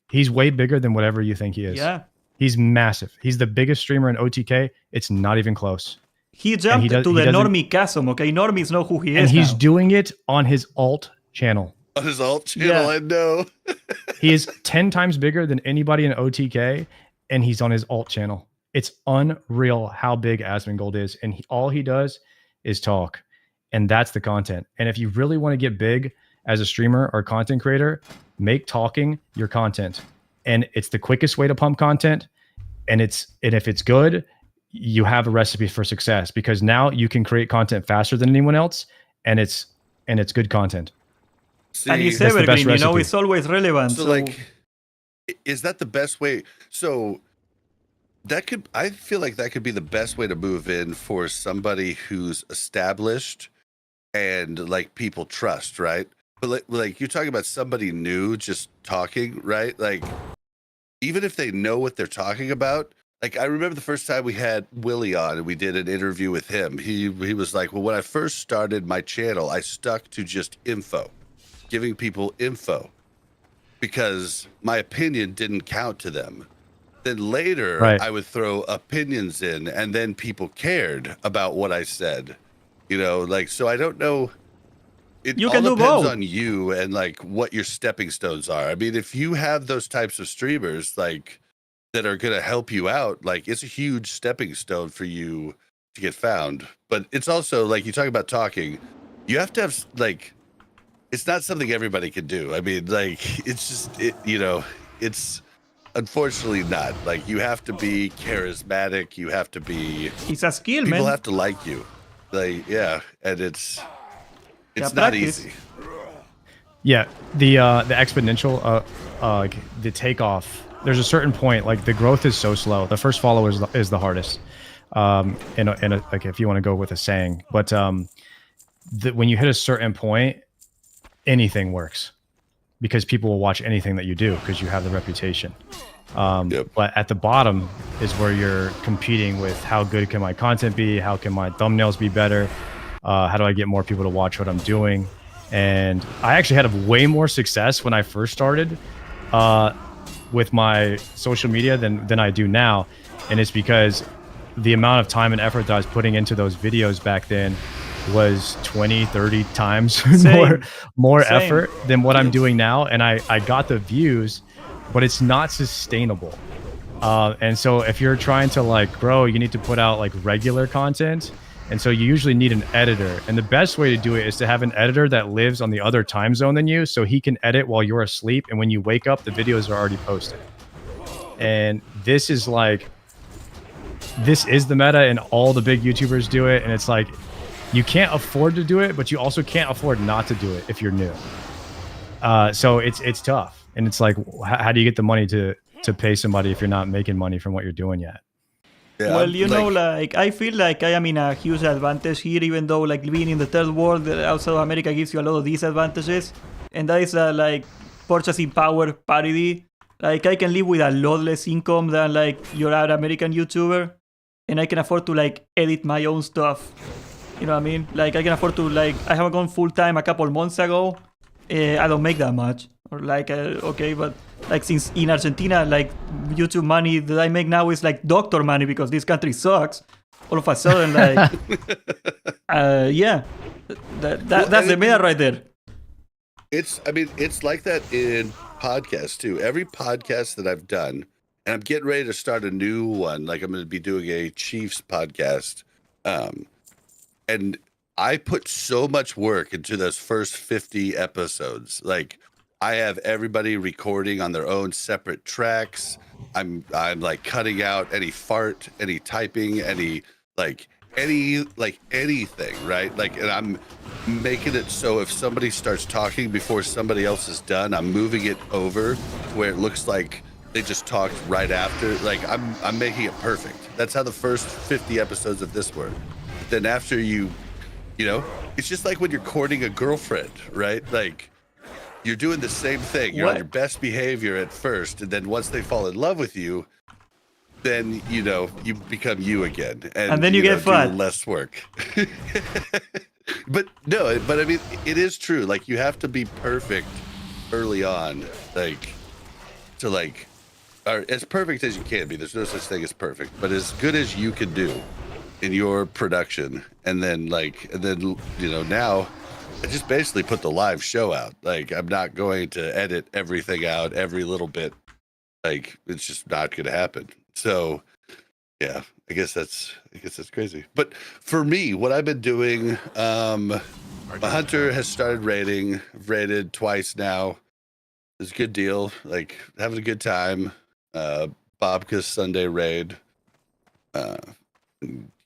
He's way bigger than whatever you think he is. Yeah. He's massive. He's the biggest streamer in OTK. It's not even close. He jumped to the normie chasm, okay? Normies know who he is. And he's doing it on his alt channel. On his alt channel, I know. He is 10 times bigger than anybody in OTK, and he's on his alt channel. It's unreal how big Asmongold is. And all he does is talk. And that's the content. And if you really want to get big as a streamer or content creator, make talking your content. And it's the quickest way to pump content. And if it's good, you have a recipe for success because now you can create content faster than anyone else, and it's good content. See, and it's evergreen, you know, it's always relevant. So like, is that the best way? So I feel like that could be the best way to move in for somebody who's established and like people trust, right? But like you're talking about somebody new just talking, right? Like even if they know what they're talking about, like I remember the first time we had Willie on and we did an interview with him. He was like, well, when I first started my channel, I stuck to just info, giving people info because my opinion didn't count to them. Then later I would throw opinions in and then people cared about what I said, you know, like, so I don't know. It all depends on you and like what your stepping stones are. I mean, if you have those types of streamers, like, that are going to help you out, like it's a huge stepping stone for you to get found. But it's also like you talk about talking, you have to have like, it's not something everybody can do. I mean, like it's just, you know, it's unfortunately not. Like you have to be charismatic. You have to be, it's a skill, people man. have to like you. Like, yeah. And it's not easy. Yeah. The exponential, the takeoff, there's a certain point, like the growth is so slow. The first follow is the hardest. Like if you want to go with a saying, but when you hit a certain point, anything works because people will watch anything that you do because you have the reputation. But at the bottom is where you're competing with how good can my content be? How can my thumbnails be better? How do I get more people to watch what I'm doing? And I actually had way more success when I first started with my social media than I do now. And it's because the amount of time and effort that I was putting into those videos back then was 20, 30 times more effort than what I'm doing now. And I got the views, but it's not sustainable. And so if you're trying to like grow, you need to put out like regular content And so you usually need an editor. And the best way to do it is to have an editor that lives on the other time zone than you, so he can edit while you're asleep. And when you wake up, the videos are already posted. And this is like, this is the meta, and all the big YouTubers do it. And it's like, you can't afford to do it, but you also can't afford not to do it if you're new. So it's tough. And it's like, how do you get the money to pay somebody if you're not making money from what you're doing yet? Yeah, well, you know, like I feel like I am in a huge advantage here, even though like being in the third world outside of America gives you a lot of disadvantages, and that is like purchasing power parity. Like I can live with a lot less income than like your American YouTuber, and I can afford to like edit my own stuff. You know what I mean? Like I can afford to like I have gone full time a couple months ago. I don't make that much, or like okay, but like since in Argentina, like YouTube money that I make now is like doctor money because this country sucks. All of a sudden, like, yeah, that's the meta right there. I mean, it's like that in podcasts too. Every podcast that I've done, and I'm getting ready to start a new one. Like I'm going to be doing a Chiefs podcast, and I put so much work into those first 50 episodes. Like I have everybody recording on their own separate tracks. I'm like cutting out any fart, any typing, anything, right? Like, and I'm making it so if somebody starts talking before somebody else is done, I'm moving it over where it looks like they just talked right after. Like I'm making it perfect. That's how the first 50 episodes of this were. Then after you know, it's just like when you're courting a girlfriend, right? Like you're doing the same thing. You're on your best behavior at first, and then once they fall in love with you, then you know you become you again, and then you get fat. Do less work. But I mean, it is true. Like you have to be perfect early on, like to like, or as perfect as you can be. There's no such thing as perfect, but as good as you can do in your production. And then you know, now I just basically put the live show out. Like I'm not going to edit everything out, every little bit. Like it's just not going to happen. So yeah, I guess that's crazy. But for me, what I've been doing, my hunter has started raiding. I've raided twice now. It's a good deal. Like having a good time. Bobka's Sunday raid.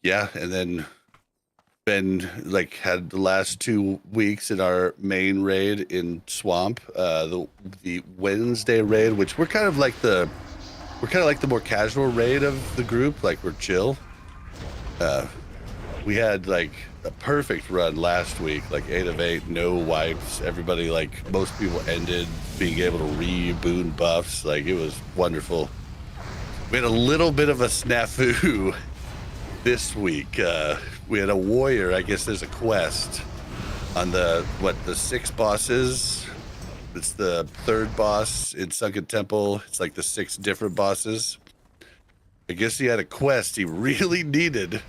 Yeah, and then been like had the last 2 weeks in our main raid in Swamp, the Wednesday raid, which we're kind of like the more casual raid of the group. Like we're chill. We had like a perfect run last week, like 8 of 8, no wipes. Everybody, like most people, ended being able to reboot buffs. Like it was wonderful. We had a little bit of a snafu this week. We had a warrior. I guess there's a quest on the 6 bosses. It's the 3rd boss in Sunken Temple. It's like the 6 different bosses. I guess he had a quest he really needed,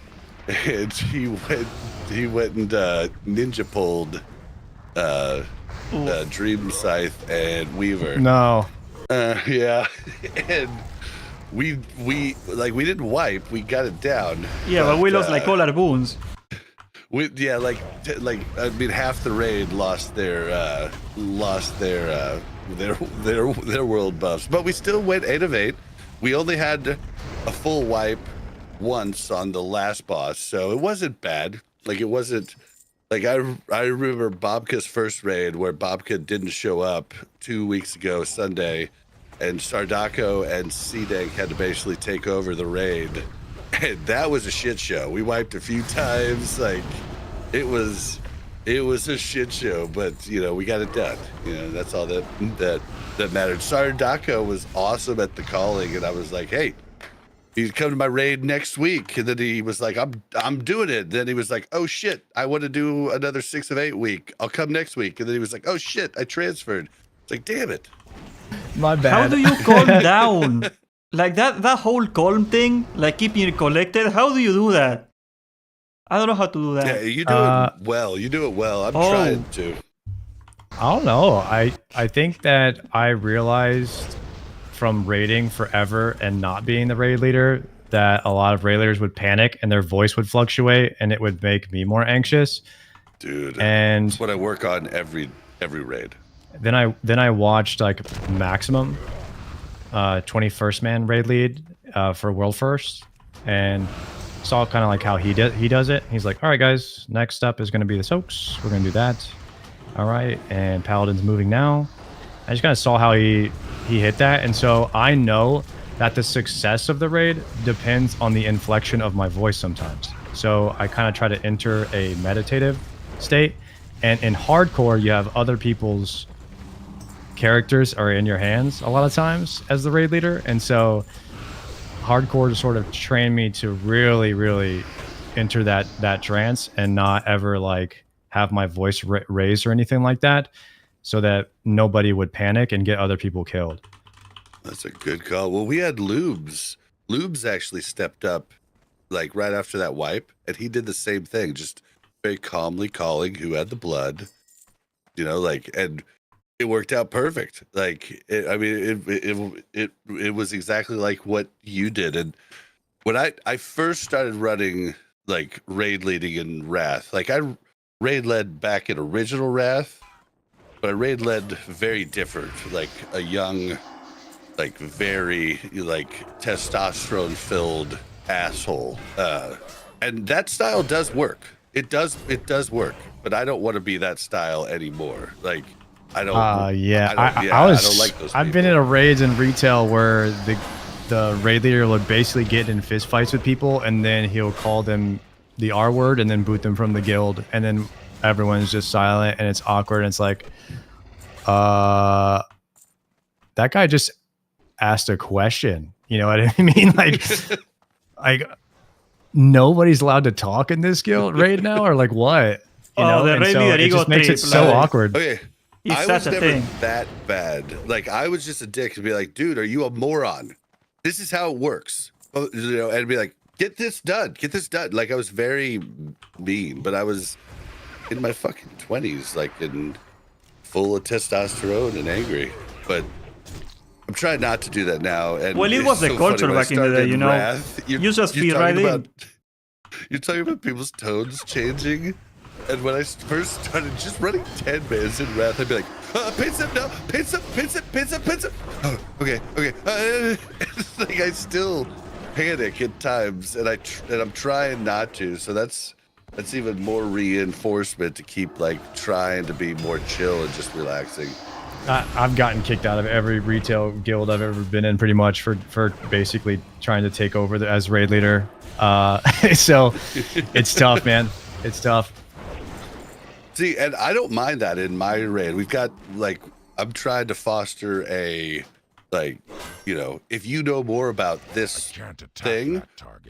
and he went and ninja pulled Dream Scythe and Weaver. No. Yeah, and we didn't wipe. We got it down. Yeah, but we lost like all our boons. I mean, half the raid lost their world buffs, but we still went 8 of 8. We only had a full wipe once on the last boss, so it wasn't bad. Like it wasn't like I remember Bobka's first raid where Bobka didn't show up 2 weeks ago Sunday, and Sardo and C-Dank had to basically take over the raid. And that was a shit show. We wiped a few times. Like it was a shit show, but you know, we got it done. You know, that's all that mattered. Sardo was awesome at the calling, and I was like, hey, you come to my raid next week. And then he was like, I'm doing it. Then he was like, oh shit, I want to do another 6 of 8 week. I'll come next week. And then he was like, oh shit, I transferred. It's like, damn it. My bad. How do you calm down? Like that whole calm thing, like keeping it collected, how do you do that? I don't know how to do that. Yeah, you do it well. You do it well. I'm trying to. I don't know. I think that I realized from raiding forever and not being the raid leader that a lot of raid leaders would panic and their voice would fluctuate, and it would make me more anxious. Dude, and that's what I work on every raid. Then I watched like Maximum, 21st man raid lead for World First, and saw kind of like how he does it. He's like, all right guys, next up is going to be the soaks. We're going to do that. All right, and Paladin's moving now. I just kind of saw how he hit that, and so I know that the success of the raid depends on the inflection of my voice sometimes. So I kind of try to enter a meditative state, and in hardcore you have other people's characters are in your hands a lot of times as the raid leader, and so hardcore sort of trained me to really enter that trance and not ever like have my voice raised or anything like that, so that nobody would panic and get other people killed. That's a good call. Well, we had Lubes. Lubes actually stepped up like right after that wipe, and he did the same thing, just very calmly calling who had the blood, you know, like, and it worked out perfect. Like, it was exactly like what you did. And when I first started running like raid leading in Wrath, like I raid led back in original Wrath, but I raid led very different, like a young, like very like testosterone filled asshole. And that style does work. It does work, but I don't want to be that style anymore. Like, I don't. I don't like those. I've been in a raids in retail where the raid leader would basically get in fist fights with people, and then he'll call them the R word and then boot them from the guild, and then everyone's just silent and it's awkward. And it's like, that guy just asked a question. You know what I mean? Like nobody's allowed to talk in this guild right now, or like what? You know, the raid leader it just makes it so like, awkward. Okay. It's I such was a never thing. that bad. Like, I was just a dick to be like, dude, are you a moron? This is how it works. You know, and be like, get this done. Like, I was very mean, but I was in my fucking 20s, like, in full of testosterone and angry. But I'm trying not to do that now. And Well, it was the culture back in the day, you know. Wrath, You just fit right in. You're talking about people's tones changing. And when I first started just running 10 mans in Wrath, I'd be like, paint some now, paint some. Oh, okay. Like, I still panic at times, and I'm trying not to. So that's even more reinforcement to keep like trying to be more chill and just relaxing. I've gotten kicked out of every retail guild I've ever been in, pretty much for basically trying to take over as raid leader. So it's tough, man. It's tough. See, and I don't mind that in my raid. We've got like, I'm trying to foster a, like, you know, if you know more about this thing,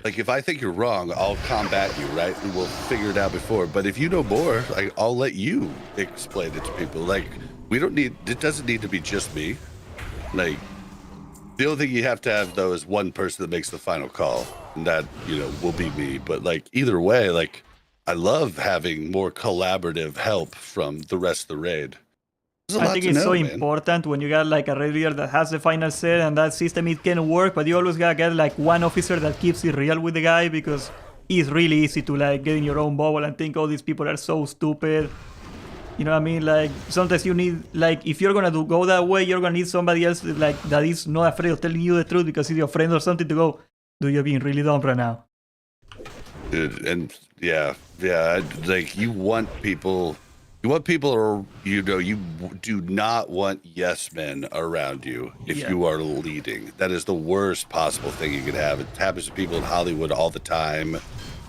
like if I think you're wrong, I'll combat you, right? And we'll figure it out before. But if you know more, like, I'll let you explain it to people. Like, it doesn't need to be just me. Like, the only thing you have to have though is one person that makes the final call, and that, you know, will be me. But like, either way, like, I love having more collaborative help from the rest of the raid. I think it's so important when you got like a raid leader that has the final say, and that system, it can work, but you always gotta get like one officer that keeps it real with the guy, because it's really easy to like get in your own bubble and think, oh, these people are so stupid. You know what I mean? Like, sometimes you need, like, if you're gonna go that way, you're gonna need somebody else like that is not afraid of telling you the truth because he's your friend or something, to go, dude, you're being really dumb right now. Dude, and yeah, like, you want people, or, you know, you do not want yes men around you if you are leading. That is the worst possible thing you could have. It happens to people in Hollywood all the time.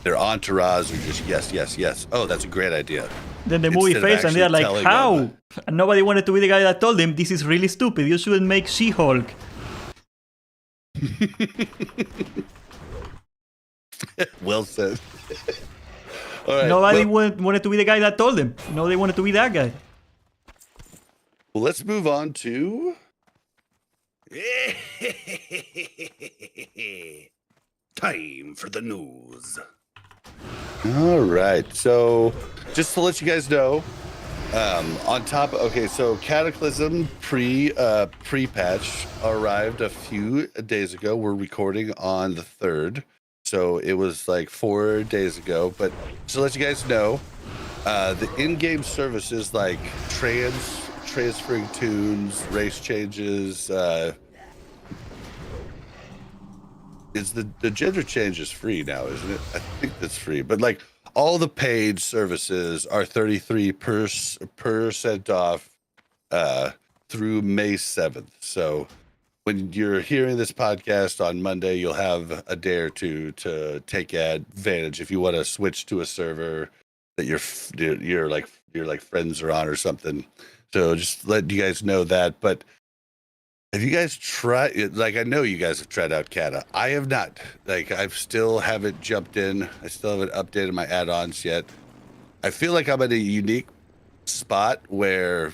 Their entourage are just yes. Oh, that's a great idea. Then the movie fails and they're like, how? And nobody wanted to be the guy that told them, this is really stupid, you shouldn't make She-Hulk. Well said. All right, Nobody wanted to be the guy that told them. No, they wanted to be that guy. Well, let's move on to... time for the news. All right, so just to let you guys know, On top, okay, so Cataclysm pre-patch arrived a few days ago. We're recording on the 3rd, so it was like 4 days ago. But just to let you guys know, the in-game services like transferring tunes, race changes, is the gender change is free now, isn't it? I think that's free, but like all the paid services are 33% off through May 7th. So when you're hearing this podcast on Monday, you'll have a day or two to take advantage if you want to switch to a server that your friends are on or something. So just let you guys know that. But have you guys tried it? Like, I know you guys have tried out Cata. I have not. Like, I've still haven't jumped in. I still haven't updated my add-ons yet. I feel like I'm at a unique spot where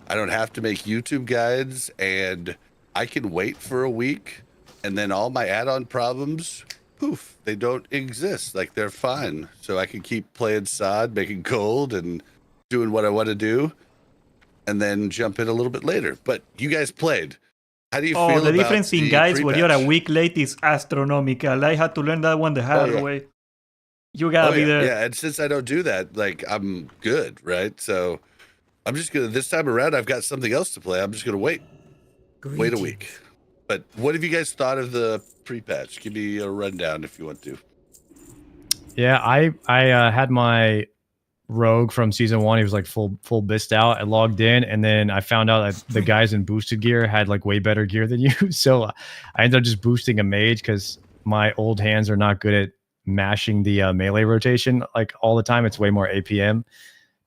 I don't have to make YouTube guides and I can wait for a week and then all my add-on problems, poof, they don't exist. Like, they're fine. So I can keep playing SOD, making gold and doing what I want to do and then jump in a little bit later. But you guys played. How do you feel the about difference in the guides when you're a pre-patch? week late is astronomical. I had to learn that one the hard yeah. way. You gotta be there. Yeah, and since I don't do that, like, I'm good, right? So I'm just gonna, this time around, I've got something else to play. I'm just gonna wait a week. But what have you guys thought of the pre-patch? Give me a rundown if you want to. Yeah, I had my rogue from season 1. He was like full bist out. I logged in and then I found out that the guys in boosted gear had like way better gear than you. So I ended up just boosting a mage because my old hands are not good at mashing the melee rotation like all the time. It's way more APM,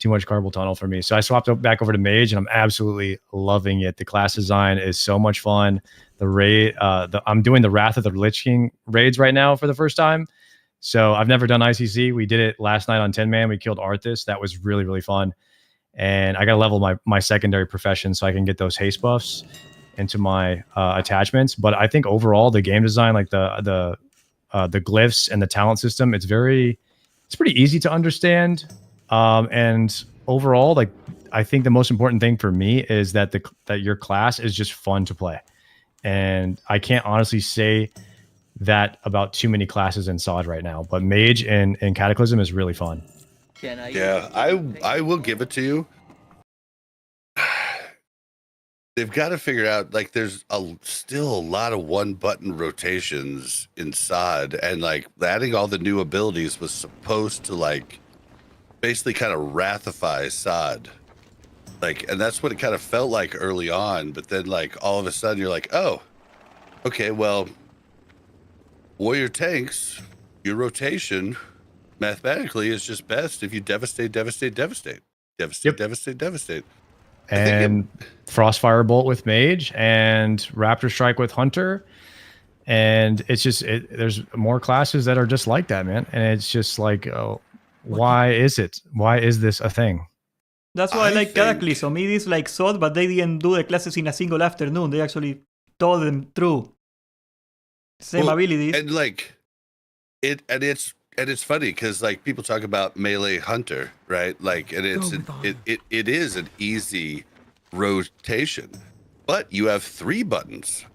too much carpal tunnel for me. So I swapped back over to mage and I'm absolutely loving it. The class design is so much fun. The raid, I'm doing the Wrath of the Lich King raids right now for the first time. So I've never done ICC. We did it last night on 10 man. We killed Arthas. That was really, really fun. And I got to level my secondary profession so I can get those haste buffs into my attachments. But I think overall the game design, like the glyphs and the talent system, it's pretty easy to understand. And overall, like I think the most important thing for me is that that your class is just fun to play. And I can't honestly say that about too many classes in SOD right now, but Mage and Cataclysm is really fun. Yeah, I will give it to you. They've got to figure out, like, there's still a lot of one button rotations in SOD, and like adding all the new abilities was supposed to like basically kind of rathify SOD. Like, and that's what it kind of felt like early on, but then like all of a sudden you're like, oh, okay, well, warrior tanks, your rotation mathematically is just best if you devastate. And Frostfire Bolt with Mage and Raptor Strike with Hunter. And it's just, there's more classes that are just like that, man. And it's just like, oh, why is this a thing? That's why I like Cataclysm. It is like SOD, but they didn't do the classes in a single afternoon. They actually told them through. Same abilities. And like it's funny because like people talk about melee hunter, right? Like, and it is an easy rotation, but you have 3 buttons.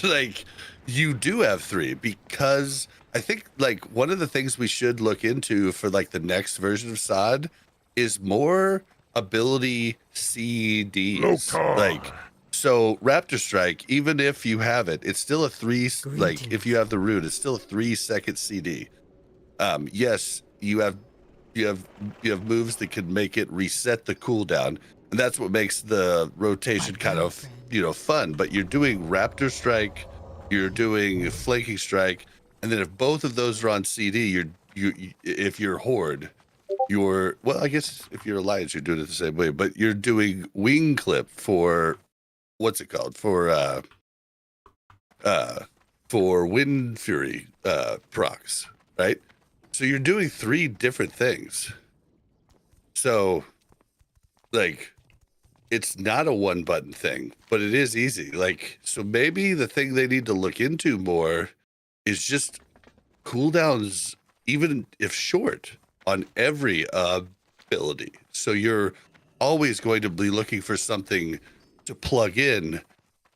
Like, you do have 3, because I think like one of the things we should look into for like the next version of SOD is more ability CDs. Like, so Raptor Strike, even if you have it, it's still a 3. Like, if you have the root, it's still a 3-second CD. Yes, you have moves that can make it reset the cooldown, and that's what makes the rotation kind of fun. But you're doing Raptor Strike, you're doing Flanking Strike, and then if both of those are on CD, if you're Horde, I guess if you're Alliance, you're doing it the same way. But you're doing Wing Clip for what's it called, for Wind Fury procs, right? So you're doing 3 different things. So like, it's not a one button thing, but it is easy. Like, so maybe the thing they need to look into more is just cooldowns, even if short, on every ability. So you're always going to be looking for something to plug in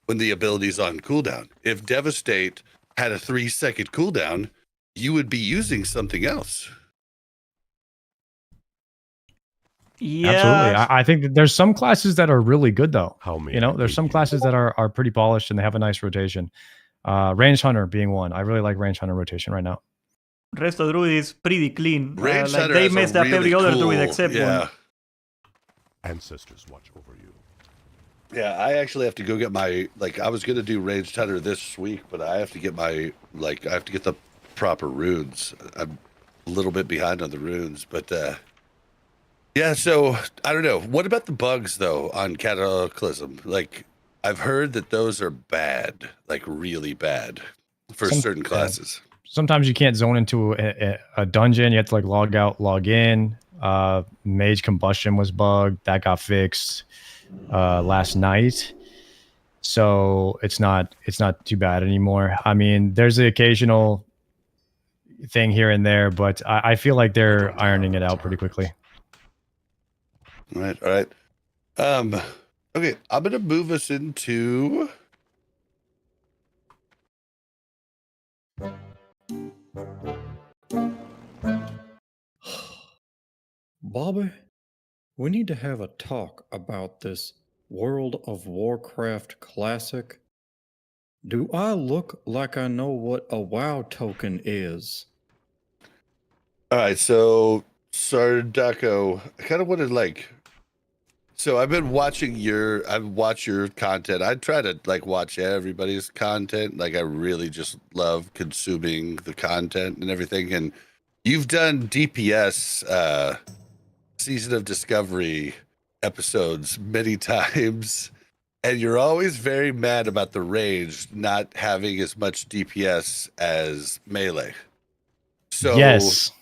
when the ability's on cooldown. If Devastate had a 3-second cooldown, you would be using something else. Yeah. Absolutely. I think that there's some classes that are really good though. How may You know, I there's aid some you? classes that are pretty polished and they have a nice rotation. Range Hunter being one. I really like Range Hunter rotation right now. Resto Druid is pretty clean. Range Like Hunter they has a messed up really every other cool, druid except yeah. one. Ancestors watch over you. Yeah, I actually have to go get my, like, I was going to do Ranged Hunter this week, but I have to get my, like, I have to get the proper runes. I'm a little bit behind on the runes, but, yeah, so, I don't know. What about the bugs, though, on Cataclysm? Like, I've heard that those are bad, like, really bad for certain classes. Sometimes you can't zone into a dungeon. You have to like log out, log in. Mage Combustion was bugged. That got fixed last night. So it's not too bad anymore. I mean, there's the occasional thing here and there, but I feel like they're ironing it out pretty quickly. All right. Okay, I'm going to move us into... Bobby, we need to have a talk about this World of Warcraft Classic. Do I look like I know what a WoW token is? All right, so Sardo, I kind of wanted like, so I've been watching I've watched your content. I try to like watch everybody's content. Like I really just love consuming the content and everything. And you've done DPS, Season of Discovery episodes many times. And you're always very mad about the range not having as much DPS as melee. So Yes.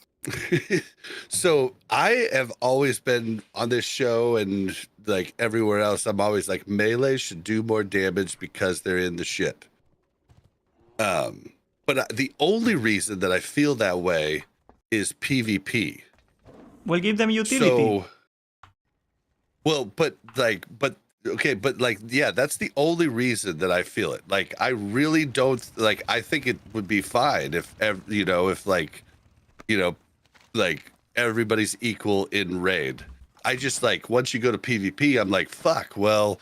So I have always been on this show and like everywhere else, I'm always like melee should do more damage because they're in the shit. But the only reason that I feel that way is PvP. We'll give them utility. So, well, yeah, that's the only reason that I feel it. Like, I really don't like. I think it would be fine if like everybody's equal in raid. I just like once you go to PvP, I'm like, fuck. Well,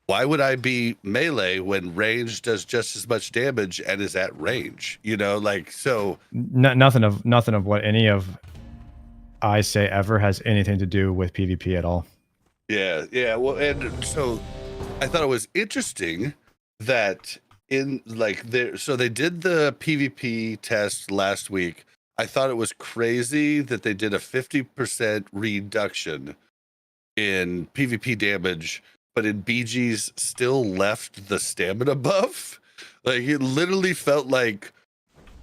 why would I be melee when range does just as much damage and is at range? You know, like so. Nothing of what any of I say ever has anything to do with PvP at all. Yeah. Well, and so I thought it was interesting that in like there, so they did the PvP test last week. I thought it was crazy that they did a 50% reduction in PvP damage, but in BG's still left the stamina buff. Like it literally felt like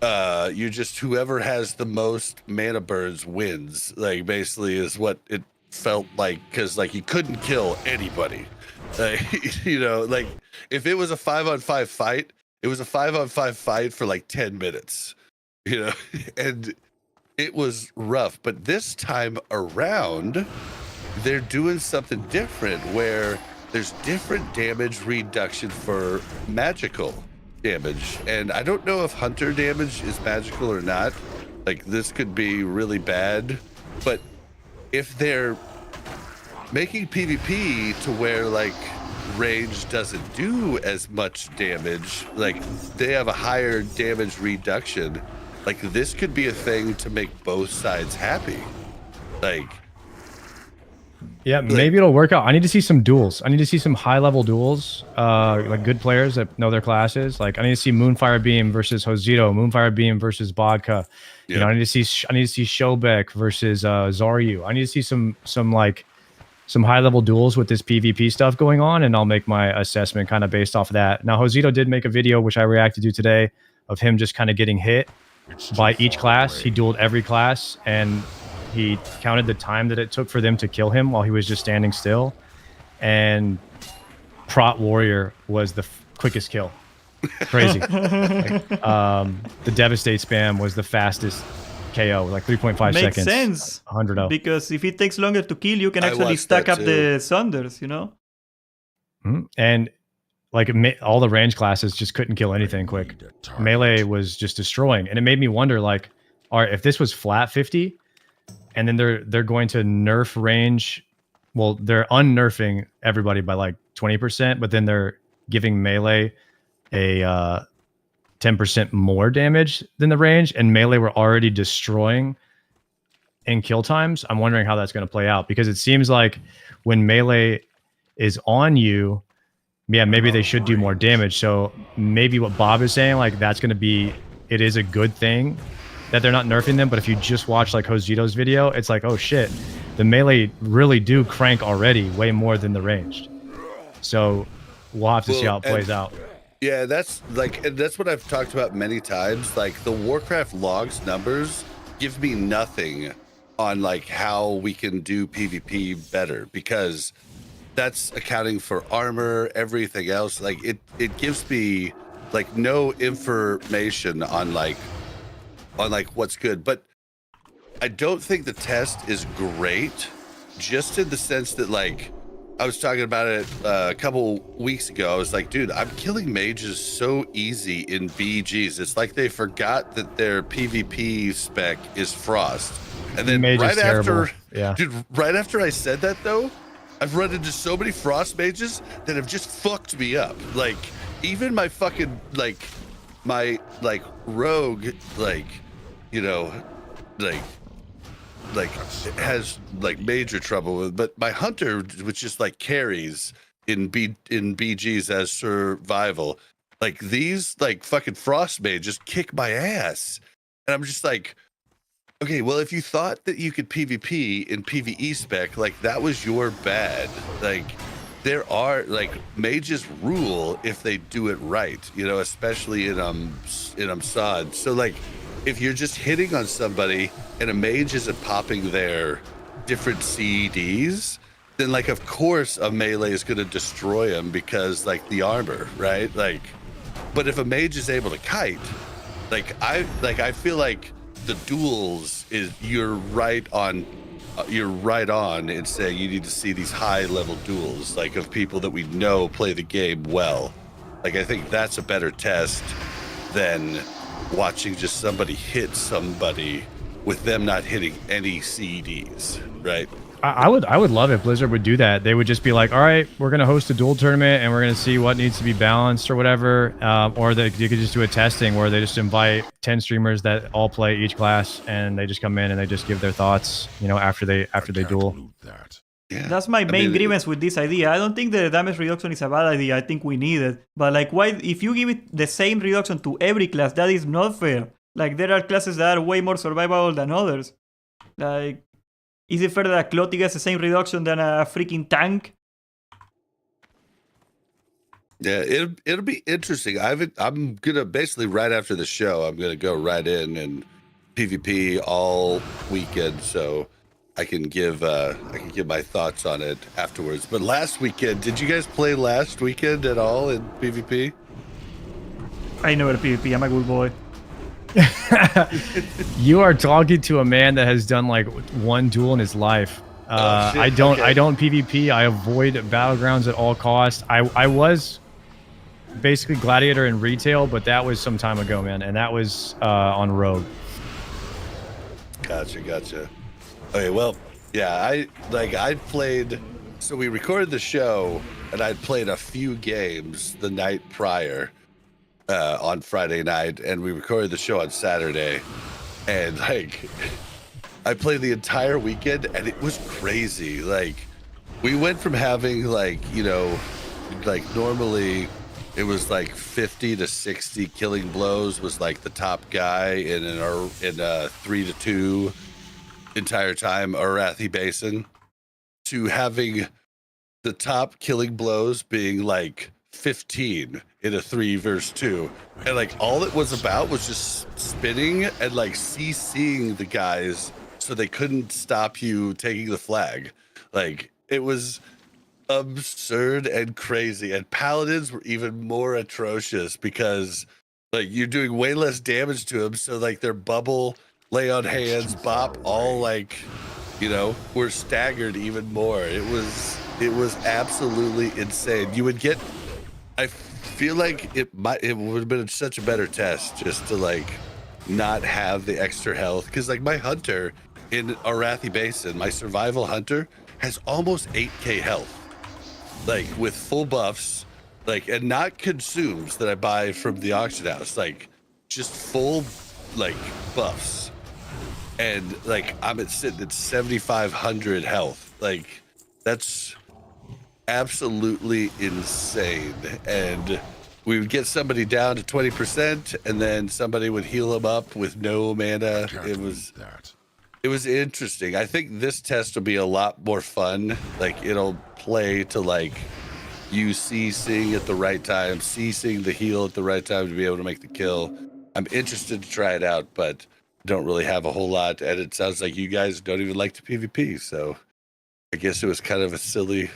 you just whoever has the most mana burns wins. Like basically is what it felt like because like you couldn't kill anybody. You know, like if it was a 5-on-5 fight, it was a 5-on-5 fight for like 10 minutes. You know, and it was rough. But this time around, they're doing something different where there's different damage reduction for magical damage. And I don't know if hunter damage is magical or not. Like this could be really bad. But if they're making PvP to where like range doesn't do as much damage, like they have a higher damage reduction, like this could be a thing to make both sides happy. Like yeah, maybe it'll work out. I need to see some duels. I need to see some high level duels, like good players that know their classes. Like I need to see Moonfire Beam versus Hosito, Moonfire Beam versus Vodka. Yeah. You know, I need to see Shobek versus Zaryu. I need to see some high level duels with this PvP stuff going on, and I'll make my assessment kind of based off of that. Now, Hosito did make a video, which I reacted to today, of him just kind of getting hit by each class. He dueled every class, and he counted the time that it took for them to kill him while he was just standing still. And Prot Warrior was the quickest kill. Crazy. The Devastate spam was the fastest KO, like 3.5 Makes seconds. sense. 100-0. Because if it takes longer to kill, you can I actually watched stack that up too. the Sunders, you know? And like all the range classes just couldn't kill anything quick. Melee was just destroying, and it made me wonder, like, all right, if this was flat 50, and then they're going to nerf range, well, they're unnerfing everybody by like 20%, but then they're giving melee a 10% more damage than the range, and melee were already destroying in kill times. I'm wondering how that's going to play out, because it seems like when melee is on you, yeah, maybe they should do more damage. So maybe what Bob is saying, like, that's going to be, it is a good thing that they're not nerfing them. But if you just watch like Josito's video, it's like, oh shit, the melee really do crank already way more than the ranged. So we'll have to see how it plays out. Yeah, that's like, and that's what I've talked about many times. Like, the Warcraft logs numbers give me nothing on like how we can do PvP better, because that's accounting for armor, everything else. Like, it gives me like no information on like what's good. But I don't think the test is great, just in the sense that, like, I was talking about it a couple weeks ago. I was like, dude, I'm killing mages so easy in BGs. It's like they forgot that their PvP spec is Frost. And then right after, dude, right after I said that though, I've run into so many Frost mages that have just fucked me up. Like, even my fucking, like, my, like, rogue, like, you know, like has like major trouble with, but my hunter, which just like carries in BGs as survival, like, these like fucking Frost mages kick my ass. And I'm just like, okay, well, if you thought that you could PvP in PvE spec, like, that was your bad. Like, there are, like, mages rule if they do it right, you know, especially in Sod. So, like, if you're just hitting on somebody and a mage isn't popping their different CEDs, then, like, of course a melee is going to destroy them because, like, the armor, right? Like, but if a mage is able to kite, I feel like the duels is you're right on in saying you need to see these high level duels, like, of people that we know play the game well. Like, I think that's a better test than watching just somebody hit somebody with them not hitting any CDs, right? I would love if Blizzard would do that. They would just be like, all right, we're going to host a duel tournament and we're going to see what needs to be balanced or whatever. Or you could just do a testing where they just invite 10 streamers that all play each class, and they just come in and they just give their thoughts, you know, after they duel. Yeah. That's my main grievance with this idea. I don't think the damage reduction is a bad idea. I think we need it. But, like, why, if you give it the same reduction to every class, that is not fair. Like, there are classes that are way more survivable than others. Like, is it fair that a Clotty gets the same reduction than a freaking tank? Yeah, it'll be interesting. I'm gonna basically, right after the show, I'm gonna go right in and PvP all weekend, so I can give my thoughts on it afterwards. But last weekend, did you guys play last weekend at all in PvP? I know a PvP. I'm a good boy. You are talking to a man that has done like one duel in his life. I don't PvP. I avoid battlegrounds at all costs. I was basically gladiator in retail, but that was some time ago, man, and that was on rogue. Gotcha. Okay, well, yeah, I played. So we recorded the show, and I'd played a few games the night prior. On Friday night, and we recorded the show on Saturday, and like, I played the entire weekend, and it was crazy. Like, we went from having, like, you know, like, normally it was like 50 to 60 killing blows was like the top guy in a 3-2 entire time Arathi Basin, to having the top killing blows being like 15 in a 3 versus 2, and like all it was about was just spinning and like CCing the guys so they couldn't stop you taking the flag. Like, it was absurd and crazy. And paladins were even more atrocious because, like, you're doing way less damage to them, so like their bubble lay on hands, bop, all like, you know, were staggered even more. It was absolutely insane. You would get, I feel like it would have been such a better test just to like not have the extra health, because like my hunter in Arathi Basin, my survival hunter has almost 8k health, like with full buffs, like, and not consumes that I buy from the auction house, like just full like buffs, and like I'm sitting at 7,500 health. Like that's absolutely insane. And we would get somebody down to 20%, and then somebody would heal them up with no mana. It was interesting. I think this test will be a lot more fun. Like it'll play to like you ceasing at the right time, ceasing the heal at the right time to be able to make the kill. I'm interested to try it out, but don't really have a whole lot. And it sounds like you guys don't even like the PvP, so I guess it was kind of a silly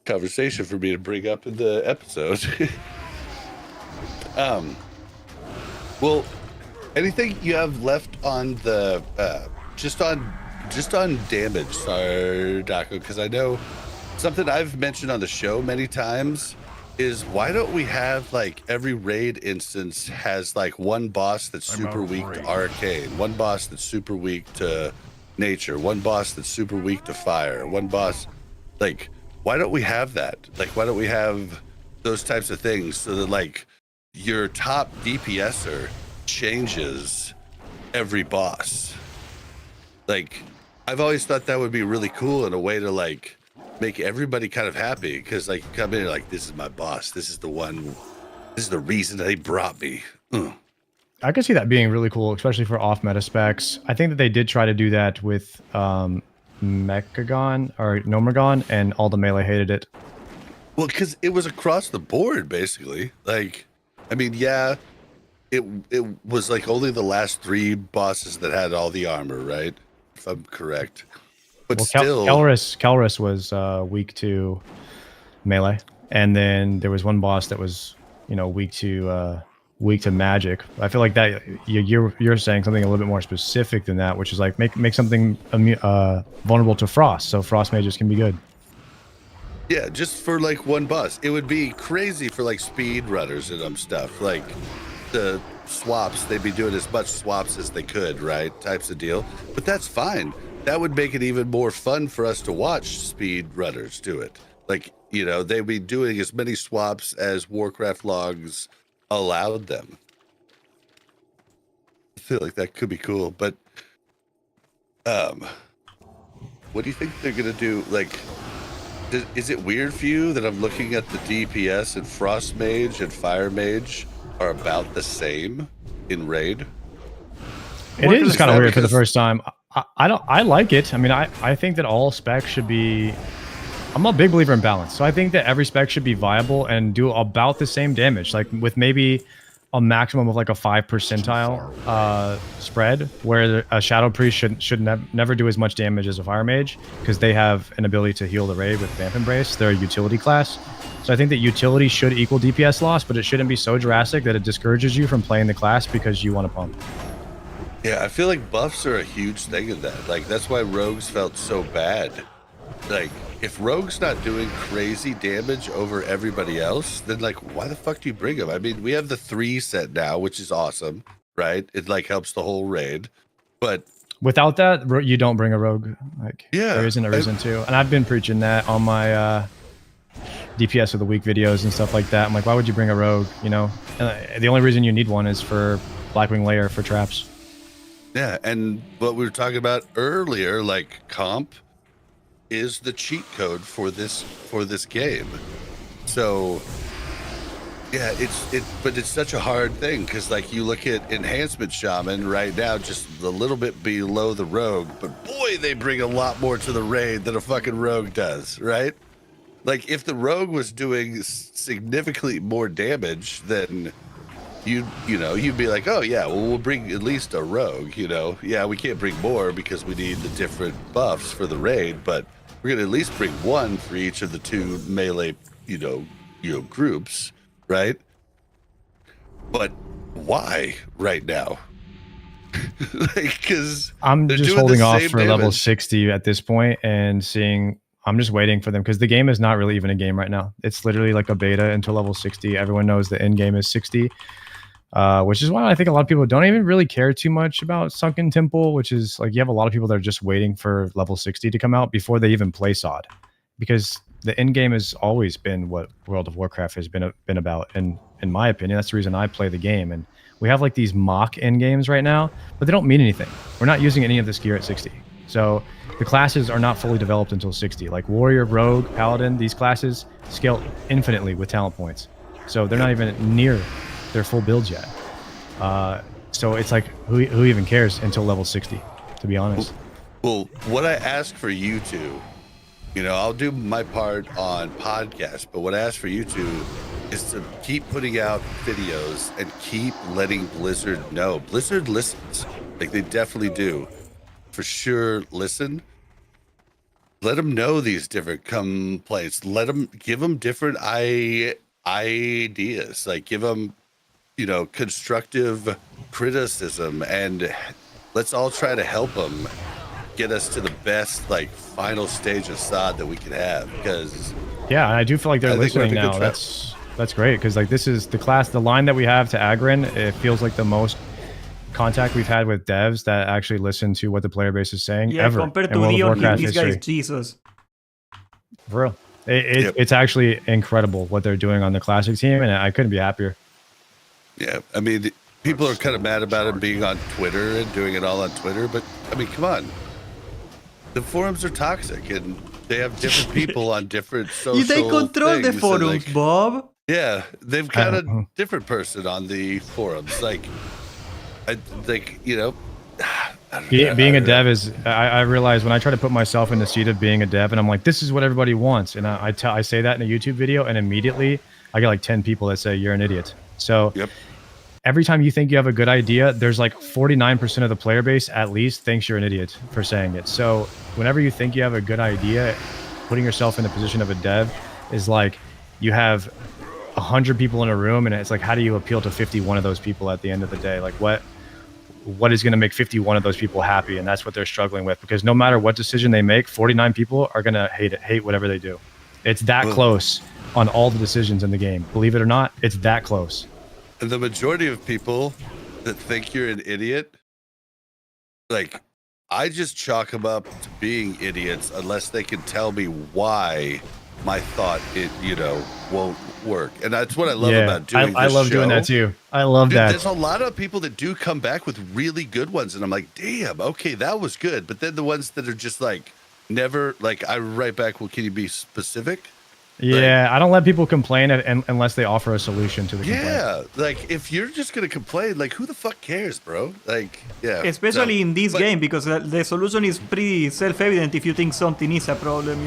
conversation for me to bring up in the episode. Well, anything you have left on the just on damage, Sardo? Because I know something I've mentioned on the show many times is, why don't we have like every raid instance has like one boss that's super weak to arcane, one boss that's super weak to nature, one boss that's super weak to fire, one boss, like, why don't we have that? Like, why don't we have those types of things so that like your top DPSer changes every boss? Like, I've always thought that would be really cool and a way to like make everybody kind of happy, because like you come in and like, this is my boss, this is the one, this is the reason they brought me. I could see that being really cool, especially for off meta specs. I think that they did try to do that with Mechagon or Nomergon, and all the melee hated it. Well, because it was across the board, basically. Like, I mean, yeah, it was like only the last 3 bosses that had all the armor, right? If I'm correct. But well, still, Calrus was weak to melee, and then there was one boss that was, you know, weak to magic. I feel like that you're saying something a little bit more specific than that, which is like make something vulnerable to frost, so frost mages can be good. yeah, just for like one boss. It would be crazy for like speed runners and stuff. Like the swaps, they'd be doing as much swaps as they could, right? Types of deal. But that's fine. That would make it even more fun for us to watch speed runners do it. Like, you know, they'd be doing as many swaps as Warcraft logs allowed them. I feel like that could be cool. But what do you think they're gonna do? Like, is it weird for you that I'm looking at the DPS and Frost Mage and Fire Mage are about the same in raid? It is kind of weird for the first time. I like it. I mean, I think that all specs should be, I'm a big believer in balance. So I think that every spec should be viable and do about the same damage, like with maybe a maximum of like a 5 percentile spread, where a Shadow Priest should never do as much damage as a Fire Mage, because they have an ability to heal the raid with Vamp Embrace. They're a utility class. So I think that utility should equal DPS loss, but it shouldn't be so drastic that it discourages you from playing the class because you want to pump. Yeah, I feel like buffs are a huge thing in that. Like, that's why rogues felt so bad. Like, if rogue's not doing crazy damage over everybody else, then like, why the fuck do you bring them? I mean, we have the 3 set now, which is awesome, right? It like helps the whole raid, but without that, you don't bring a rogue. Like, yeah, there isn't a reason to. And I've been preaching that on my DPS of the week videos and stuff like that. I'm like, why would you bring a rogue? You know, and the only reason you need one is for Blackwing Lair for traps. Yeah, and what we were talking about earlier, like comp is the cheat code for this game. So yeah, but it's such a hard thing, because like you look at Enhancement Shaman right now, just a little bit below the rogue, but boy, they bring a lot more to the raid than a fucking rogue does, right? Like, if the rogue was doing significantly more damage, then you'd be like, oh yeah, well, we'll bring at least a rogue, you know? Yeah, we can't bring more because we need the different buffs for the raid, but we're gonna at least bring one for each of the 2 melee, groups, right? But why right now? Because I'm they're just doing holding the off same for level damage. 60 at this point and seeing. I'm just waiting for them because the game is not really even a game right now. It's literally like a beta until level 60. Everyone knows the end game is 60, which is why I think a lot of people don't even really care too much about Sunken Temple, which is like you have a lot of people that are just waiting for level 60 to come out before they even play SOD, because the end game has always been what World of Warcraft has been about. And in my opinion, that's the reason I play the game. And we have like these mock end games right now, but they don't mean anything. We're not using any of this gear at 60. So the classes are not fully developed until 60. Like Warrior, Rogue, Paladin, these classes scale infinitely with talent points. So they're not even near their full builds yet. So it's like, who even cares until level 60, to be honest? Well, what I ask for you two, I'll do my part on podcast, but what I ask for you two is to keep putting out videos and keep letting Blizzard know. Blizzard listens. Like, they definitely do. For sure, listen. Let them know these different complaints. Give them different ideas. Like, give them, constructive criticism, and let's all try to help them get us to the best, like, final stage of SOD that we can have. Because yeah, and I do feel like they're listening now. Track. That's great, because like this is the line that we have to Agrin. It feels like the most contact we've had with devs that actually listen to what the player base is saying ever. Compared to Leon, this guy is Jesus. For real. It's actually incredible what they're doing on the Classic team, and I couldn't be happier. Yeah, I mean, people are kind of mad about him being on Twitter and doing it all on Twitter, but I mean, come on. The forums are toxic, and they have different people on different social They control the forums, Bob. Yeah, they've got a different person on the forums. Like, I think, being a dev is, I realize when I try to put myself in the seat of being a dev, and I'm like, this is what everybody wants, and I say that in a YouTube video, and immediately I get like 10 people that say you're an idiot. So every time you think you have a good idea, there's like 49% of the player base at least thinks you're an idiot for saying it. So whenever you think you have a good idea, putting yourself in the position of a dev is like you have 100 people in a room, and it's like, how do you appeal to 51 of those people at the end of the day? Like, what is going to make 51 of those people happy? And that's what they're struggling with, because no matter what decision they make, 49 people are going to hate whatever they do. It's that close on all the decisions in the game. Believe it or not, it's that close. And the majority of people that think you're an idiot, like, I just chalk them up to being idiots unless they can tell me why my thought won't work. And that's what I love about doing this I love doing that too. I love that. There's a lot of people that do come back with really good ones, and I'm like, damn, okay, that was good. But then the ones that are just like never, like, I write back, well, can you be specific? Yeah, I don't let people complain unless they offer a solution to the complaint. Yeah, like, if you're just gonna complain, like, who the fuck cares, bro? Like, yeah. Especially in this game, because the solution is pretty self-evident if you think something is a problem,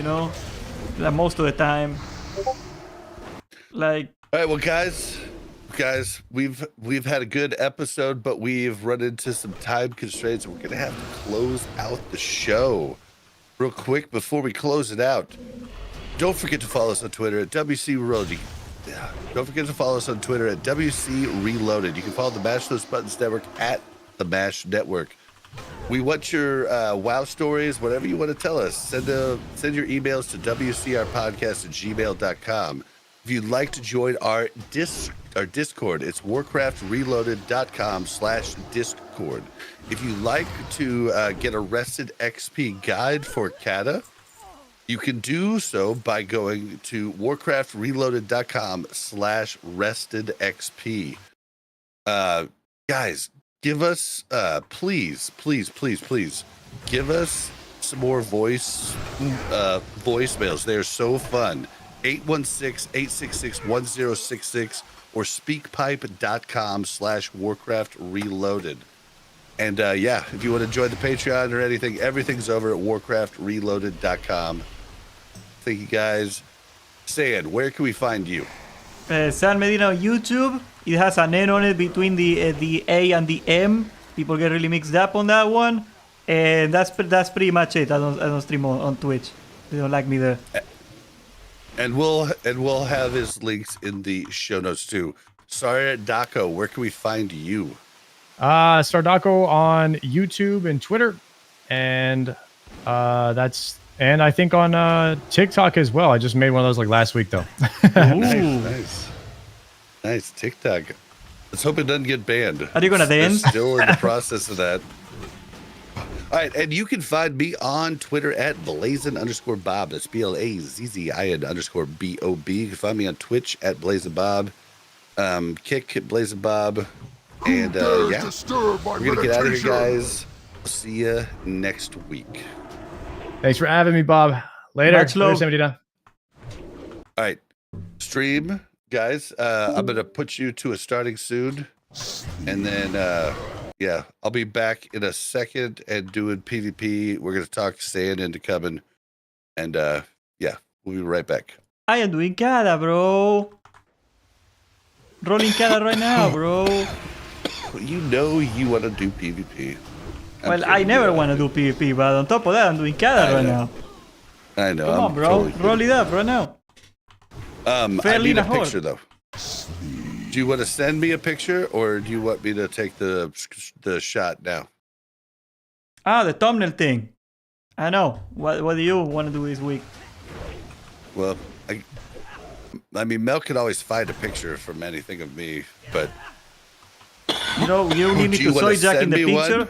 like most of the time. Like, all right, well, guys, we've had a good episode, but we've run into some time constraints, and we're gonna have to close out the show real quick. Before we close it out, don't forget to follow us on Twitter at WC Reloaded. Don't forget to follow us on Twitter at WC Reloaded. You can follow the Mash Those Buttons Network at the Mash Network. We want your WoW stories, whatever you want to tell us. Send your emails to wcrpodcast@gmail.com. If you'd like to join our Discord, it's warcraftreloaded.com/Discord. If you'd like to get a Rested XP guide for Cata, you can do so by going to warcraftreloaded.com/RestedXP. Guys, give us, please, give us some more voicemails. They're so fun. 816-866-1066 or speakpipe.com/warcraftreloaded. And if you want to join the Patreon or anything, everything's over at warcraftreloaded.com. Thank you, guys. Sand, where can we find you? San Medina on YouTube. It has an N on it between the A and the M. People get really mixed up on that one. And that's pretty much it. I don't stream on Twitch. They don't like me there. And we'll have his links in the show notes too. Sorry, Daco, where can we find you? Sardako on YouTube and Twitter, and and I think on TikTok as well. I just made one of those like last week though. Nice TikTok. Let's hope it doesn't get banned. Are you gonna dance? They're still in the process of that. All right, and you can find me on Twitter at blazin_bob. That's BLAZZIN_BOB. You can find me on Twitch at blazinbob. Kick at blazinbob. And yeah, we're gonna get out of here, guys. See you next week. Thanks for having me, Bob. Later. Much love. All right, stream, guys. I'm gonna put you to a starting soon, and then yeah, I'll be back in a second and doing PvP. We're gonna talk sand into coming, and yeah, we'll be right back. I am doing Cata, bro. Rolling Cata right now, bro. You know you want to do PvP. Well, I never want to do PvP, but on top of that, I'm doing Cata right now. I know. Come on, bro. Totally Roll it up right now. I Fairly need a Nahor. picture though. Do you want to send me a picture, or do you want me to take the shot now? Ah, the thumbnail thing. I know. What do you want to do this week? Well, I mean, Mel can always find a picture from anything of me, but You know, you need me do you to wanna soy jack in send the me picture. one?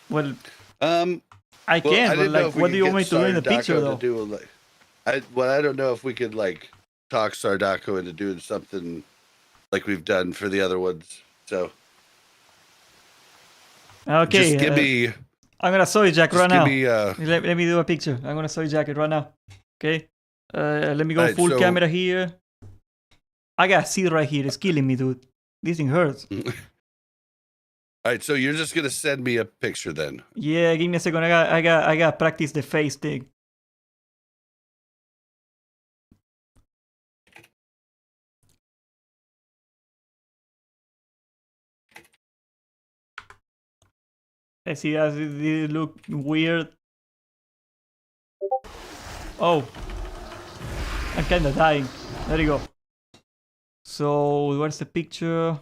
Well, well, I can, I but didn't know like, if we what do could you get want me to do in the Sardo picture, to though? do I don't know if we could like talk Sardako into doing something like we've done for the other ones. So Okay, just give me. I'm gonna soy jack right now. Me, Let me do a picture. I'm gonna soy jack it right now. Okay. Let me go Alright, full so- camera here. I got seed right here. It's killing me, dude. This thing hurts. all right, so you're just gonna send me a picture then. Yeah, give me a second. I got practice the face thing. I see. Does it look weird? Oh, I'm kinda dying. There you go. So where's the picture?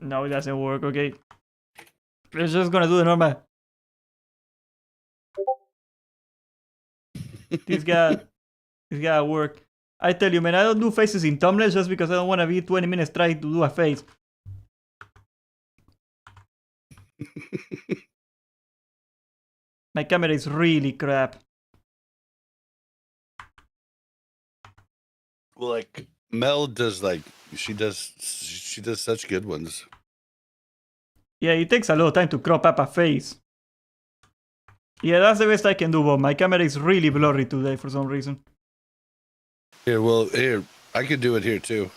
No, it doesn't work. Okay, we're just gonna do the normal. This gotta work. I tell you, man, I don't do faces in thumbnails just because I don't want to be 20 minutes trying to do a face. My camera is really crap. Well, like Mel does, like she does such good ones. Yeah, it takes a lot of time to crop up a face. Yeah, that's the best I can do, but my camera is really blurry today for some reason. Here, well, here I can do it here too.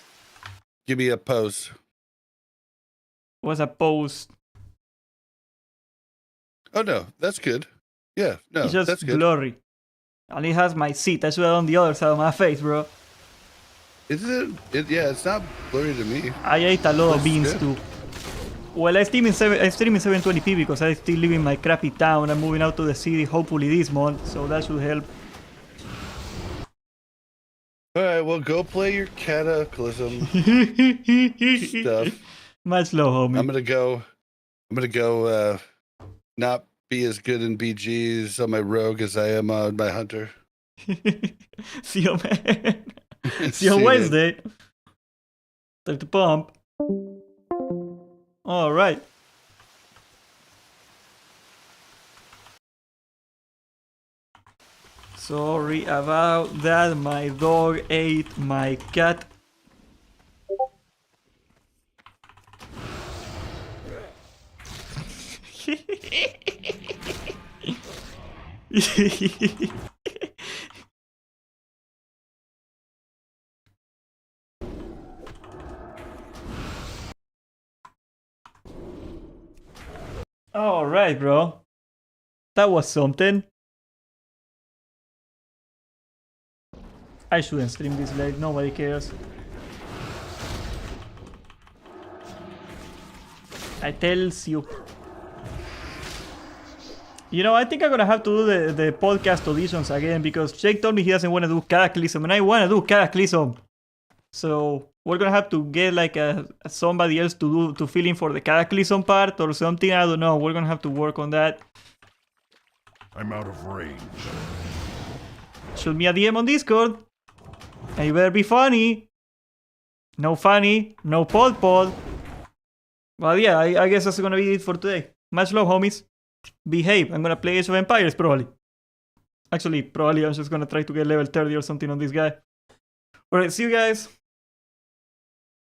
Give me a pose. What's a post? Oh no, that's good. Yeah, no, It's just that's good. blurry. And it has my seat. I should have on the other side of my face, bro. Is it? Yeah, it's not blurry to me. I ate a lot of That's beans good. too. Well, I stream in 720p because I still live in my crappy town. I'm moving out to the city hopefully this month, so that should help. All right, well, go play your Cataclysm stuff. Much love, homie. I'm gonna go. Not be as good in BGs on my rogue as I am on my hunter. See you, man. See See you on ya. Wednesday. Time to pump. All right. Sorry about that. My dog ate my cat. All right, bro. That was something. I shouldn't stream this late. Nobody cares. I tells you. You know, I think I'm gonna have to do the podcast auditions again because Jake told me he doesn't want to do Cataclysm, and I want to do Cataclysm. So we're gonna have to get like somebody else to fill in for the Cataclysm part or something. I don't know. We're gonna have to work on that. I'm out of range. Shoot me a DM on Discord. And you better be funny. No funny, no pod. Well, yeah, I guess that's gonna be it for today. Much love, homies. Behave. I'm gonna play Age of Empires, probably. Actually, probably I'm just gonna try to get level 30 or something on this guy. Alright, see you guys.